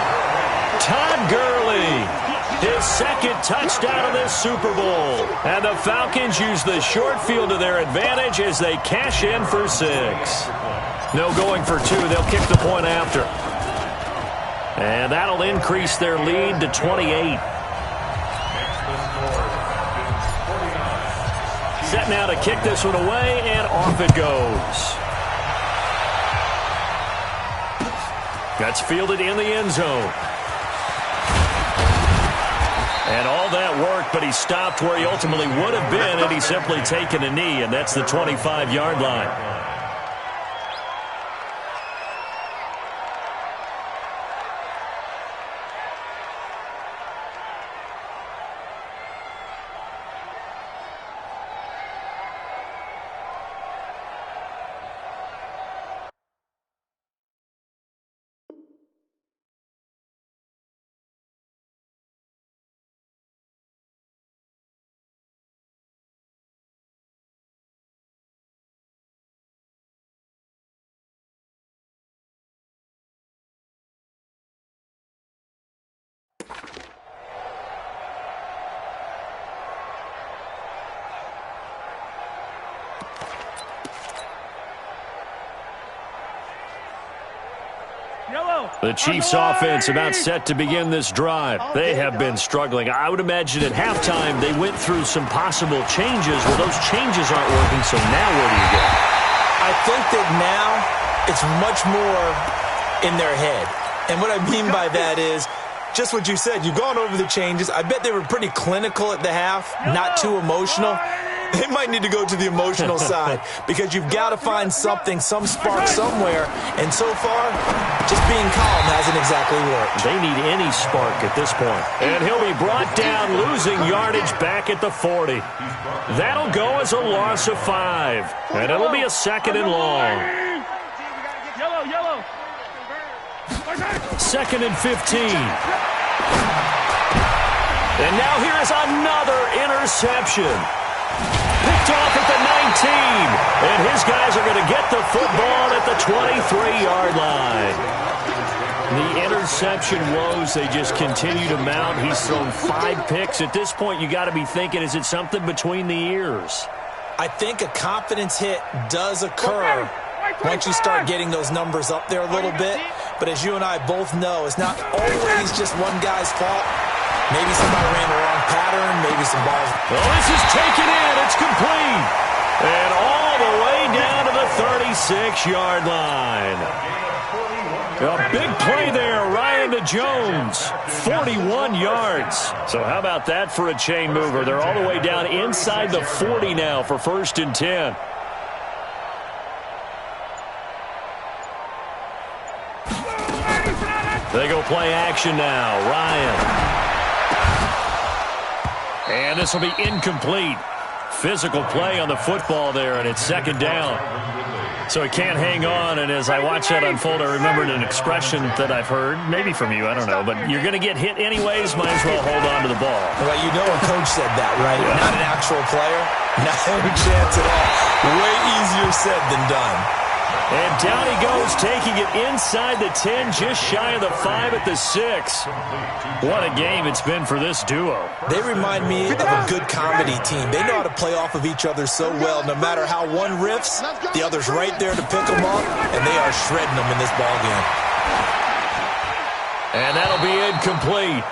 Todd Gurley. His 2nd touchdown of this Super Bowl. And the Falcons use the short field to their advantage as they cash in for 6. No going for 2. They'll kick the point after. And that'll increase their lead to 28. Set now to kick this one away, and off it goes. That's fielded in the end zone. And all that work, but he stopped where he ultimately would have been had he simply taken a knee, and that's the 25-yard line. The Chiefs offense about set to begin this drive. They have been struggling. I would imagine at halftime they went through some possible changes. Well, those changes aren't working, so now where do you go? I think that now it's much more in their head. And what I mean by that is just what you said. You've gone over the changes. I bet they were pretty clinical at the half, not too emotional. They might need to go to the emotional side because you've got to find something, some spark somewhere. And so far, just being calm hasn't exactly worked. They need any spark at this point. And he'll be brought down, losing yardage back at the 40. That'll go as a loss of 5. And it'll be a 2nd and long. Yellow. 2nd and 15. And now here is another interception. Picked off at the 19. And his guys are going to get the football at the 23-yard line. The interception woes, they just continue to mount. He's thrown 5 picks. At this point, you got to be thinking, is it something between the ears? I think a confidence hit does occur once you start getting those numbers up there a little bit. But as you and I both know, it's not always just one guy's fault. Maybe somebody ran the wrong pattern. Maybe some balls. Well, this is taken in. It's complete. And all the way down to the 36-yard line. A big play there, Ryan to Jones. 41 yards. So how about that for a chain mover? They're all the way down inside the 40 now for 1st and 10. They go play action now. Ryan. And this will be incomplete. Physical play on the football there, and it's 2nd down. So he can't hang on, and as I watch that unfold, I remembered an expression that I've heard, maybe from you, I don't know, but you're going to get hit anyways, might as well hold on to the ball. Well, you know a coach said that, right? Yeah. Not an actual player. Not any chance at all. Way easier said than done. And down he goes, taking it inside the 10, just shy of the 5 at the 6. What a game it's been for this duo. They remind me of a good comedy team. They know how to play off of each other so well. No matter how one riffs, the other's right there to pick them up, and they are shredding them in this ball game. And that'll be incomplete.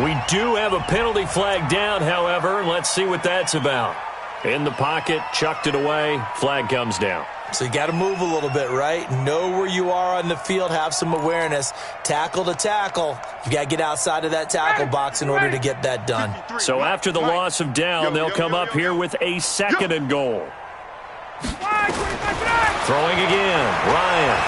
We do have a penalty flag down, however. Let's see what that's about. In the pocket, chucked it away, flag comes down. So you got to move a little bit, right? Know where you are on the field, have some awareness. Tackle to tackle. You got to get outside of that tackle box in order to get that done. So after the loss of down, they'll come up here with a 2nd and goal. Throwing again, Ryan.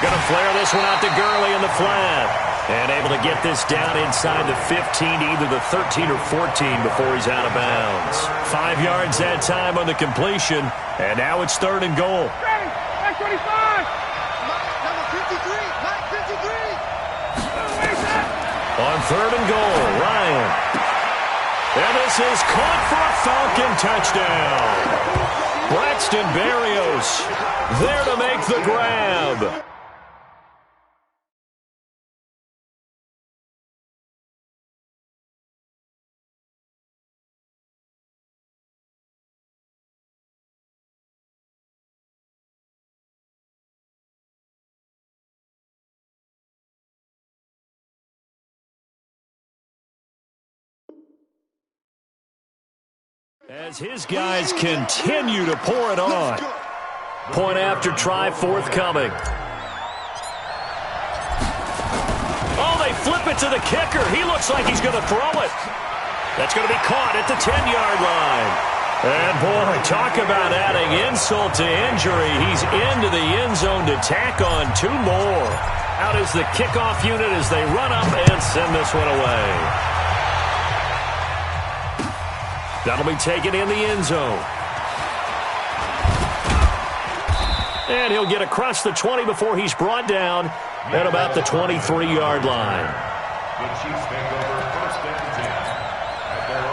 Going to flare this one out to Gurley in the flat. And able to get this down inside the 15, either the 13 or 14 before he's out of bounds. 5 yards that time on the completion, and now it's 3rd and goal. Number 55. Number 53. On 3rd and goal, Ryan. And this is caught for a Falcon touchdown. Braxton Berrios there to make the grab. As his guys continue to pour it on. Point after try forthcoming. Oh, they flip it to the kicker. He looks like he's going to throw it. That's going to be caught at the 10-yard line. And, boy, talk about adding insult to injury. He's into the end zone to tack on 2 more. Out is the kickoff unit as they run up and send this one away. That'll be taken in the end zone. And he'll get across the 20 before he's brought down at about the 23-yard line. The Chiefs take over 1st and 10 at their own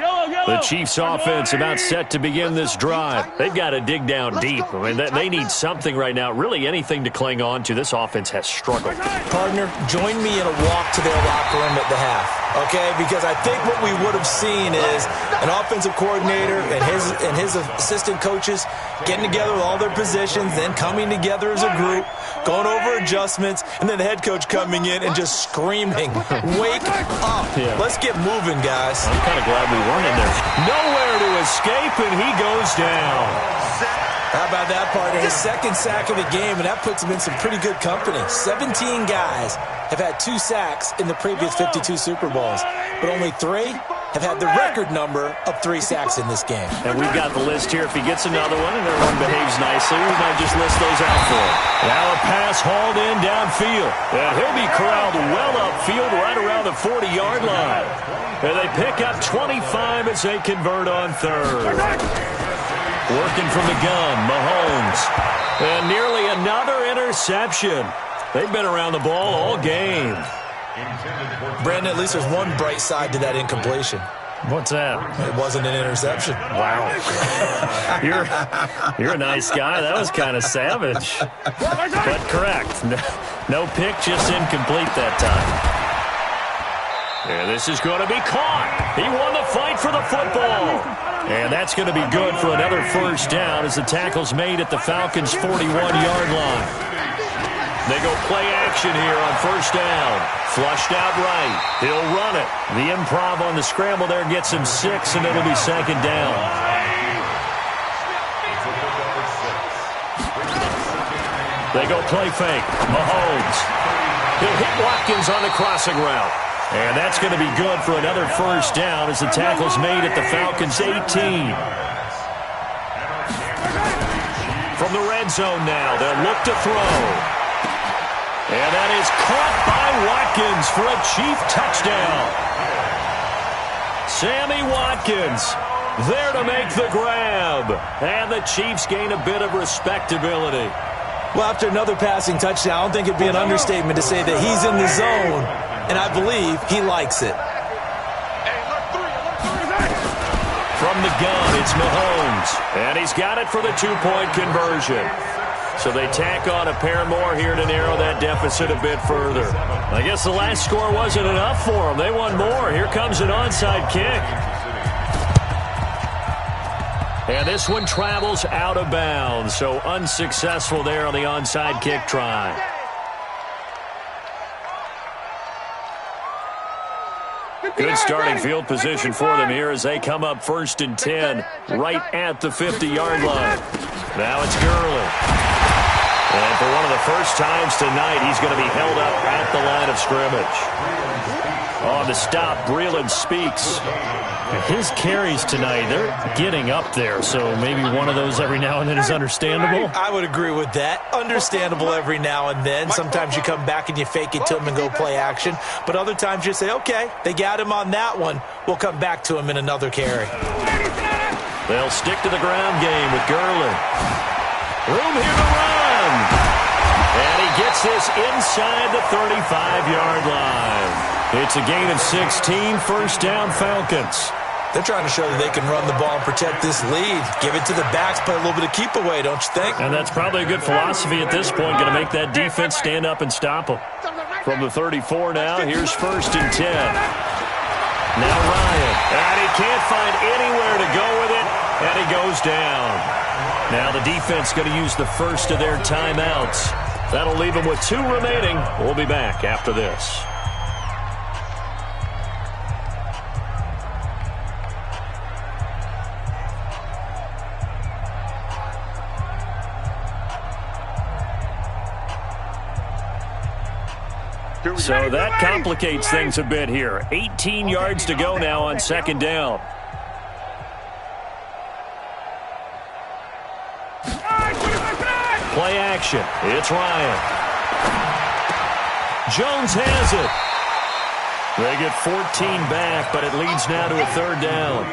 20-yard line. The Chiefs offense about set to begin this drive. They've got to dig down deep. I mean, they need something right now, really anything to cling on to. This offense has struggled. Partner, join me in a walk to their locker room at the half, okay? Because I think what we would have seen is an offensive coordinator and his assistant coaches getting together with all their positions, then coming together as a group, going over adjustments, and then the head coach coming in and just screaming, "Wake up. Yeah. Let's get moving, guys." I'm kind of glad we weren't in there. Nowhere to escape, and he goes down. How about that, partner? His second sack of the game, and that puts him in some pretty good company. 17 guys have had 2 sacks in the previous 52 Super Bowls, but only 3 have had the record number of 3 sacks in this game. And we've got the list here. If he gets another one and everyone behaves nicely, we might just list those out for him. Now a pass hauled in downfield. And he'll be corralled well upfield right around the 40-yard line. And they pick up 25 as they convert on third. Working from the gun, Mahomes. And nearly another interception. They've been around the ball all game. Brandon, at least there's one bright side to that incompletion. What's that? It wasn't an interception. Wow. You're a nice guy. That was kind of savage. But correct. No pick, just incomplete that time. And this is going to be caught. He won the fight for the football. And that's going to be good for another first down as the tackle's made at the Falcons' 41-yard line. They go play action here on first down. Flushed out right. He'll run it. The improv on the scramble there gets him 6, and it'll be second down. They go play fake. Mahomes. He'll hit Watkins on the crossing route. And that's going to be good for another first down as the tackle's made at the Falcons' 18. From the red zone now, they'll look to throw. And that is caught by Watkins for a Chief touchdown. Sammy Watkins there to make the grab. And the Chiefs gain a bit of respectability. Well, after another passing touchdown, I don't think it'd be an understatement to say that he's in the zone, and I believe he likes it. From the gun, it's Mahomes. And he's got it for the 2-point conversion. So they tack on a pair more here to narrow that deficit a bit further. I guess the last score wasn't enough for them. They want more. Here comes an onside kick. And this one travels out of bounds. So unsuccessful there on the onside kick try. Good starting field position for them here as they come up 1st and 10 right at the 50-yard line. Now it's Gurley. And for one of the first times tonight, he's going to be held up at the line of scrimmage. On the stop, Breeland speaks. His carries tonight, they're getting up there, so maybe one of those every now and then is understandable. I would agree with that. Understandable every now and then. Sometimes you come back and you fake it to him and go play action. But other times you say, okay, they got him on that one. We'll come back to him in another carry. They'll stick to the ground game with Gurley. Room here to run. And he gets this inside the 35-yard line. It's a gain of 16, first down Falcons. They're trying to show that they can run the ball and protect this lead. Give it to the backs, play a little bit of keep away, don't you think? And that's probably a good philosophy at this point, going to make that defense stand up and stop them. From the 34 now, here's 1st and 10. Now Ryan, and he can't find anywhere to go with it, and he goes down. Now the defense going to use the first of their timeouts. That'll leave them with 2 remaining. We'll be back after this. So that complicates things a bit here. 18 yards to go now on 2nd down. Play action. It's Ryan. Jones has it. They get 14 back, but it leads now to a 3rd down.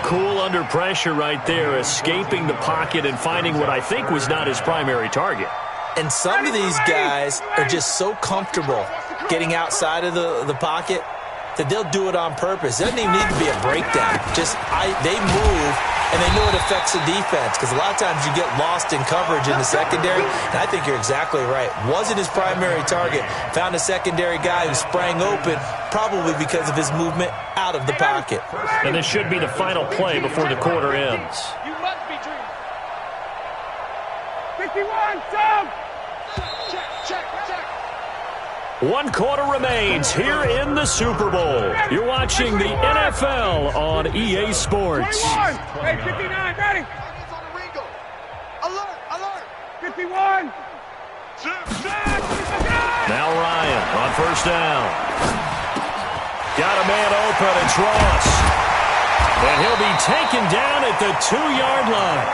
Cool under pressure right there, escaping the pocket and finding what I think was not his primary target. And some of these guys are just so comfortable getting outside of the pocket that they'll do it on purpose. It doesn't even need to be a breakdown. They move, and they know it affects the defense, because a lot of times you get lost in coverage in the secondary, and I think you're exactly right. Wasn't his primary target. Found a secondary guy who sprang open, probably because of his movement out of the pocket. And this should be the final play before the quarter ends. You must be dreaming. 51, Tom! Check. 1 quarter remains here in the Super Bowl. You're watching the NFL on EA Sports. 21! Hey, 59, ready! Alert! 51! Now Ryan on first down. Got a man open, it's Ross. And he'll be taken down at the 2-yard line.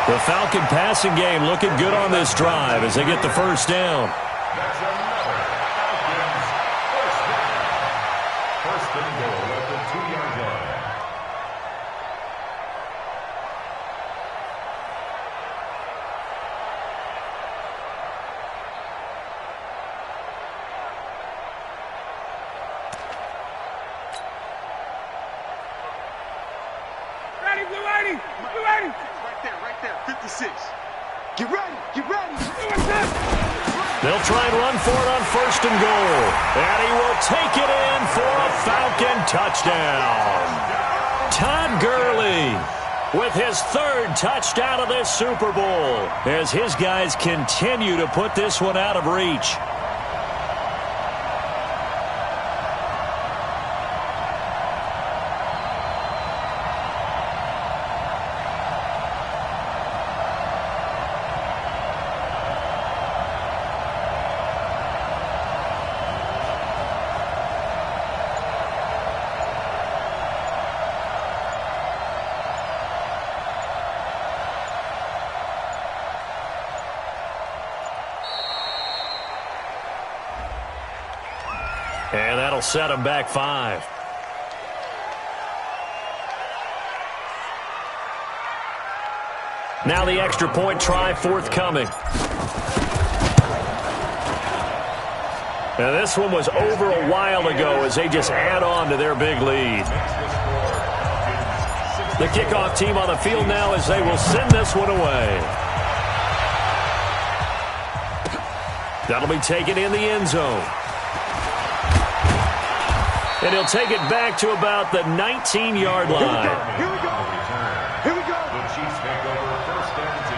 The Falcon passing game looking good on this drive as they get the first down. That's another Falcons first down. First and goal at the 2-yard line. Ready, Blue 80! Right there, 56. Get ready! They'll try and run for it on first and goal. And he will take it in for a Falcon touchdown. Todd Gurley with his 3rd touchdown of this Super Bowl as his guys continue to put this one out of reach. And that'll set him back 5. Now the extra point try forthcoming. Now this one was over a while ago as they just add on to their big lead. The kickoff team on the field now as they will send this one away. That'll be taken in the end zone. And he'll take it back to about the 19-yard line. Here we go. The Chiefs take over first and 10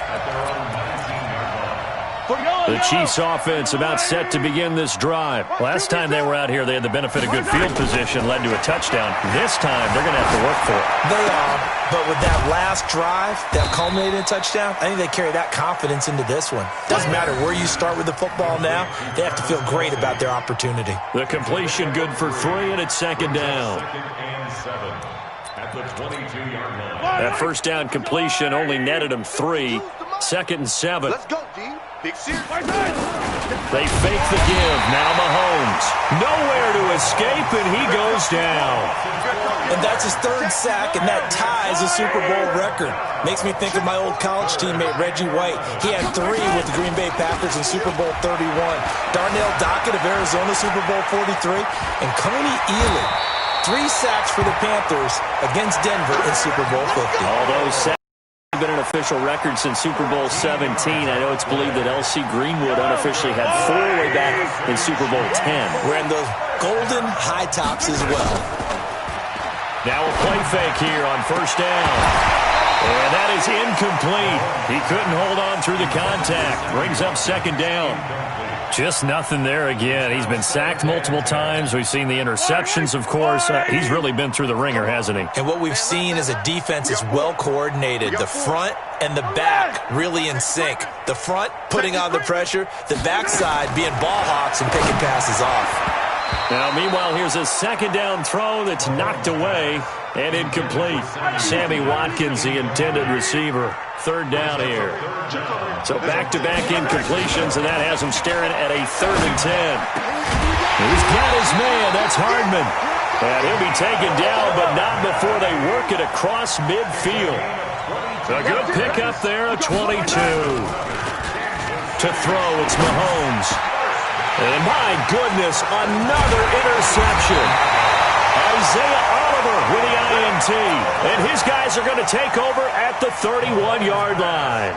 at their own 19-yard line. The Chiefs offense about set to begin this drive. Last time they were out here, they had the benefit of good field position, led to a touchdown. This time, they're going to have to work for it. They are, but with that last drive that culminated in a touchdown, I think they carry that confidence into this one. Doesn't matter where you start with the football now, they have to feel great about their opportunity. The completion good for 3, and it's second down. Second and 7 at the 22-yard line. That first down completion only netted them 3. Second and 7. Let's go, D. Big series. They fake the give. Now Mahomes. Nowhere to escape, and he goes down. And that's his 3rd sack, and that ties a Super Bowl record. Makes me think of my old college teammate, Reggie White. He had 3 with the Green Bay Packers in Super Bowl 31. Darnell Dockett of Arizona, Super Bowl 43. And Coney Ealy, 3 sacks for the Panthers against Denver in Super Bowl 50. Although sacks have been an official record since Super Bowl 17, I know it's believed that L.C. Greenwood unofficially had 4 way back in Super Bowl 10. We're in the golden high tops as well. Now a play fake here on first down. And that is incomplete. He couldn't hold on through the contact. Brings up second down. Just nothing there again. He's been sacked multiple times. We've seen the interceptions, of course. He's really been through the ringer, hasn't he? And what we've seen is a defense is well coordinated. The front and the back really in sync. The front putting on the pressure. The backside being ball hawks and picking passes off. Now, meanwhile, here's a second down throw that's knocked away and incomplete. Sammy Watkins, the intended receiver. Third down here. So back-to-back incompletions, and that has him staring at a 3rd and 10. He's got his man. That's Hardman. And he'll be taken down, but not before they work it across midfield. A good pickup there, a 22. To throw, it's Mahomes. And my goodness, another interception. Isaiah Oliver with the INT. And his guys are going to take over at the 31-yard line.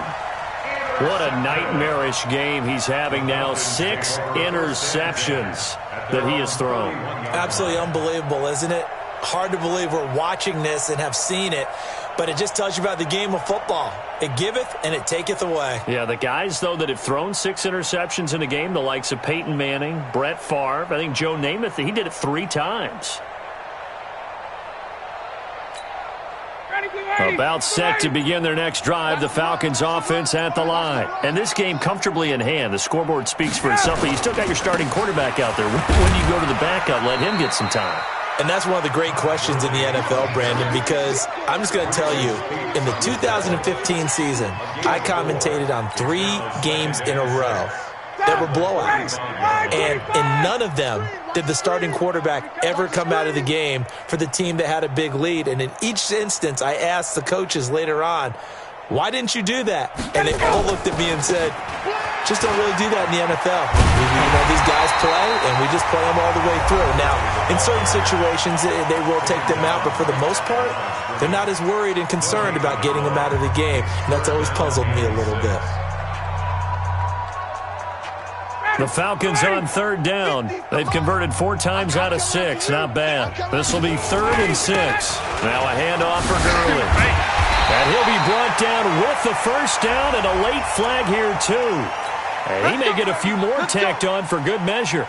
What a nightmarish game he's having now. 6 interceptions that he has thrown. Absolutely unbelievable, isn't it? Hard to believe we're watching this and have seen it, but it just tells you about the game of football. It giveth and it taketh away. Yeah, the guys, though, that have thrown 6 interceptions in a game, the likes of Peyton Manning, Brett Favre, I think Joe Namath, he did it 3 times. About set to begin their next drive, the Falcons offense at the line. And this game comfortably in hand. The scoreboard speaks for itself, but you still got your starting quarterback out there. When do you go to the backup, let him get some time? And that's one of the great questions in the NFL, Brandon, because I'm just going to tell you, in the 2015 season, I commentated on 3 games in a row that were blowouts. And in none of them did the starting quarterback ever come out of the game for the team that had a big lead. And in each instance, I asked the coaches later on, why didn't you do that? And they all looked at me and said, just don't really do that in the NFL. You know, these guys play, and we just play them all the way through. Now, in certain situations, they will take them out, but for the most part, they're not as worried and concerned about getting them out of the game. And that's always puzzled me a little bit. The Falcons on 3rd down. They've converted 4 times out of 6. Not bad. This will be 3rd and 6. Now a handoff for Gurley. And he'll be brought down with the first down and a late flag here, too. And he may get a few more tacked on for good measure.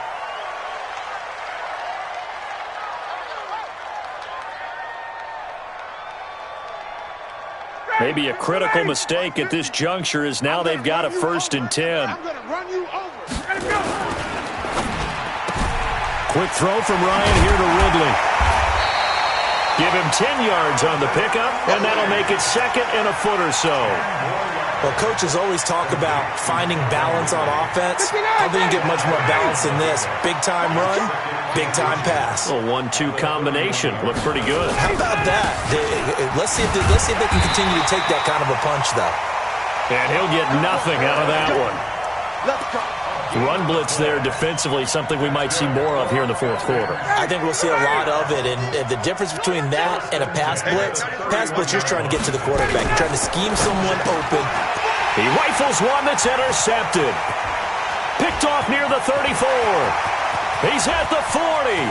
Maybe a critical mistake at this juncture is now they've got a 1st and 10. Quick throw from Ryan here to Ridley. Give him 10 yards on the pickup, and that'll make it 2nd and a foot or so. Well, coaches always talk about finding balance on offense. I don't think you get much more balance than this. Big-time run, big-time pass. A 1-2 combination. Looked pretty good. How about that? Let's see if they can continue to take that kind of a punch, though. And he'll get nothing out of that one. Run blitz there defensively, something we might see more of here in the 4th quarter. I think we'll see a lot of it, and the difference between that and a pass blitz, you're trying to get to the quarterback. You're trying to scheme someone open. He rifles one that's intercepted. Picked off near the 34. He's at the 40.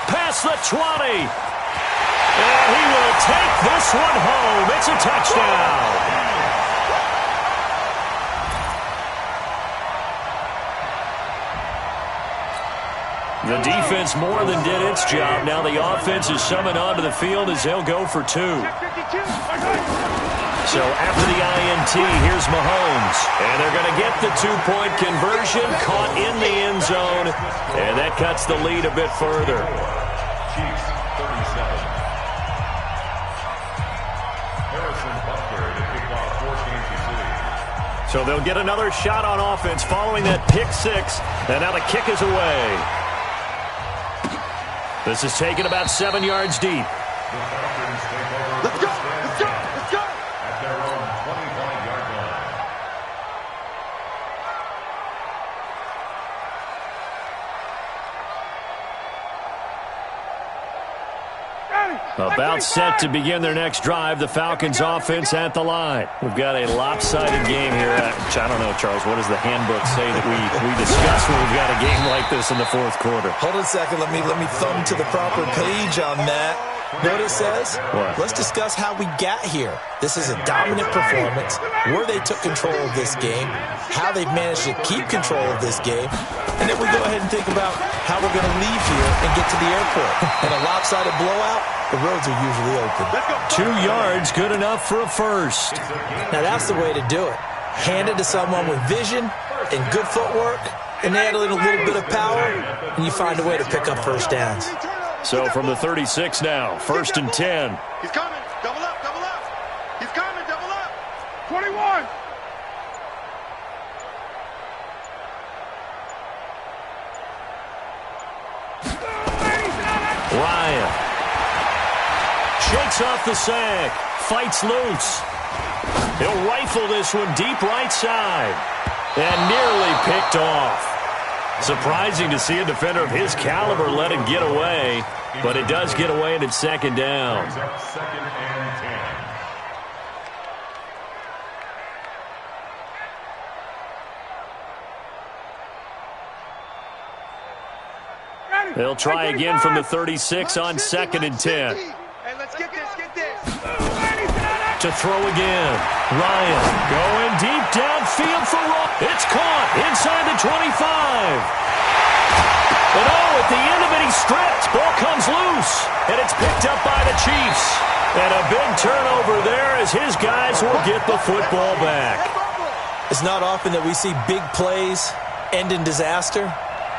Past the 20. And he will take this one home. It's a touchdown. The defense more than did its job. Now the offense is summoned onto the field as they'll go for 2. So after the INT, here's Mahomes. And they're going to get the 2-point conversion, caught in the end zone. And that cuts the lead a bit further. Chiefs 37. Harrison Butker to kick off for Kansas City. So they'll get another shot on offense following that pick 6. And now the kick is away. This is taken about 7 yards deep. The Falcons take over. Let's go! Let's go! Let's go! At their own 25-yard line. About set to begin their next drive, the Falcons offense at the line. We've got a lopsided game here. I don't know, Charles, what does the handbook say that we discuss when we've got a game like this in the 4th quarter? Hold on a second. Let me thumb to the proper page on that. Know what it says? What? Let's discuss how we got here. This is a dominant performance, where they took control of this game, how they've managed to keep control of this game, and then we go ahead and think about how we're going to leave here and get to the airport. In a lopsided blowout, the roads are usually open. 2 yards, good enough for a first. Now that's the way to do it. Hand it to someone with vision and good footwork, and add a little bit of power, and you find a way to pick up first downs. So from the 36 now, 1st and 10. He's coming. Double up, double up. He's coming, double up. 21. Ryan shakes off the sack, fights loose. He'll rifle this one deep right side, and nearly picked off. Surprising to see a defender of his caliber let it get away, but it does get away and it's second down. Second and 10. They'll try again from the 36 on second and 10. Hey, let's get this, get this. To throw again. Ryan going deep downfield for Ross. It's caught inside the 25. And at the end of it, he stripped. Ball comes loose, and it's picked up by the Chiefs. And a big turnover there as his guys will get the football back. It's not often that we see big plays end in disaster,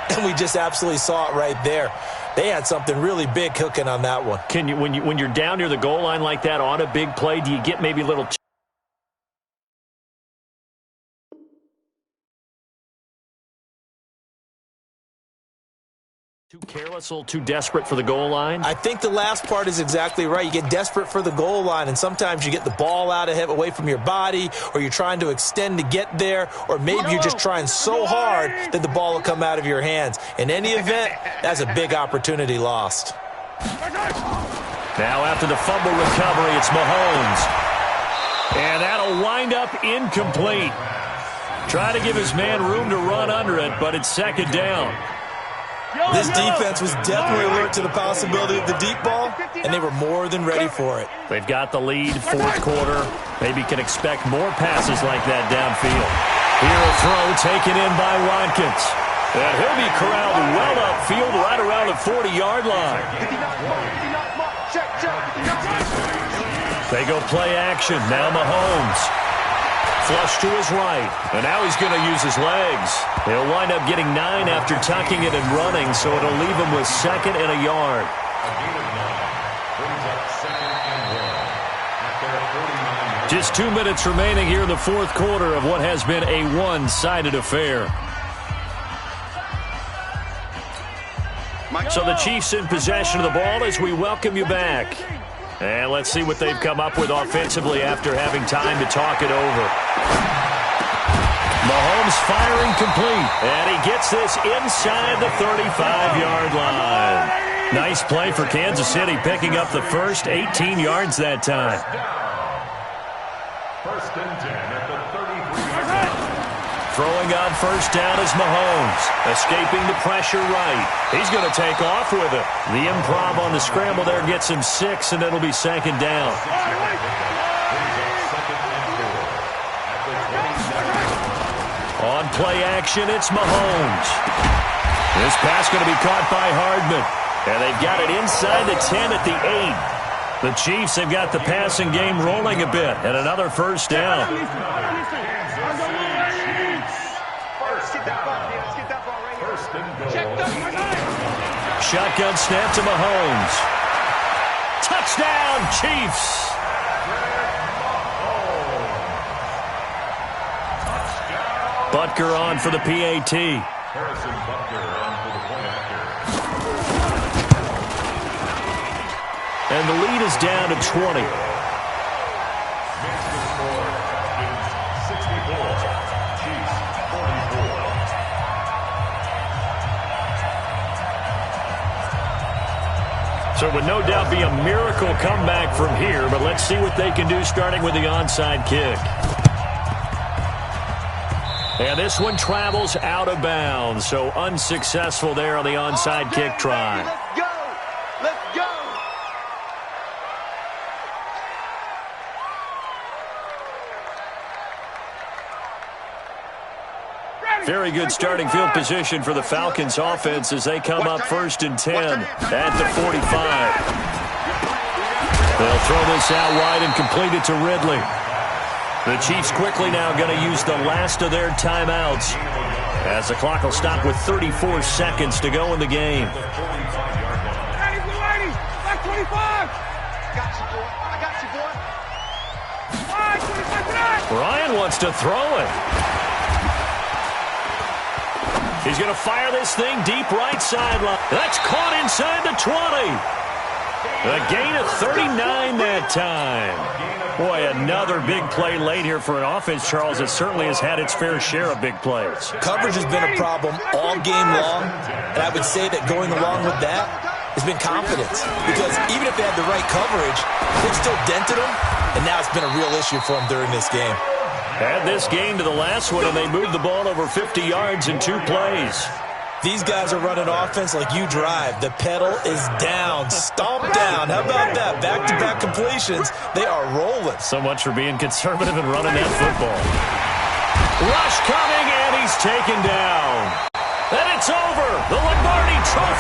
and we just absolutely saw it right there. They had something really big cooking on that one. Can you, when you're down near the goal line like that on a big play, do you get maybe a little too careless, a little too desperate for the goal line? I think the last part is exactly right. You get desperate for the goal line, and sometimes you get the ball out of away from your body, or you're trying to extend to get there, or maybe you're just trying so hard that the ball will come out of your hands. In any event, that's a big opportunity lost. Now after the fumble recovery, it's Mahomes. And that'll wind up incomplete. Try to give his man room to run under it, but it's second down. This defense was definitely alert to the possibility of the deep ball, and they were more than ready for it. They've got the lead, fourth quarter. Maybe can expect more passes like that downfield. Here a throw taken in by Watkins. And he'll be corralled well upfield right around the 40-yard line. They go play action. Now Mahomes. Flush to his right, and now he's going to use his legs. He'll wind up getting 9 after tucking it and running, so it'll leave him with second and a yard. A gain of 9 brings up second and 1 at their 49 yard. Just 2 minutes remaining here in the fourth quarter of what has been a one-sided affair. So the Chiefs in possession of the ball as we welcome you back. And let's see what they've come up with offensively after having time to talk it over. Mahomes firing complete. And he gets this inside the 35-yard line. Nice play for Kansas City, picking up the first 18 yards that time. First and 10 at the 33-yard line. Throwing on first down is Mahomes. Escaping the pressure right. He's going to take off with it. The improv on the scramble there gets him 6, and it'll be second down. On play action, it's Mahomes. This pass going to be caught by Hardman. And they've got it inside the 10 at the 8. The Chiefs have got the passing game rolling a bit, and another first down. Shotgun snap to Mahomes. Touchdown, Chiefs. Butker on for the PAT. Harrison Butker on for the point after. And the lead is down to 20. Makes the score. Falcons 64. Chiefs 44. So it would no doubt be a miracle comeback from here, but let's see what they can do starting with the onside kick. And this one travels out of bounds, so unsuccessful there on the onside kick try. Let's go! Let's go! Very good starting field position for the Falcons offense as they come up first and 10 at the 45. They'll throw this out wide and complete it to Ridley. The Chiefs quickly now going to use the last of their timeouts as the clock will stop with 34 seconds to go in the game. Back 25! Got you, boy. I got you, boy. Ryan wants to throw it. He's going to fire this thing deep right sideline. That's caught inside the 20. A gain of 39 that time. Boy, another big play late here for an offense, Charles, that certainly has had its fair share of big plays. Coverage has been a problem all game long, and I would say that going along with that has been confidence. Because even if they had the right coverage, they've still dented them, and now it's been a real issue for them during this game. Add this game to the last one, and they moved the ball over 50 yards in 2 plays. These guys are running offense like you drive. The pedal is down, stomp down. How about that? Back-to-back completions. They are rolling. So much for being conservative and running that football. Rush coming, and he's taken down. And it's over. The Lombardi Trophy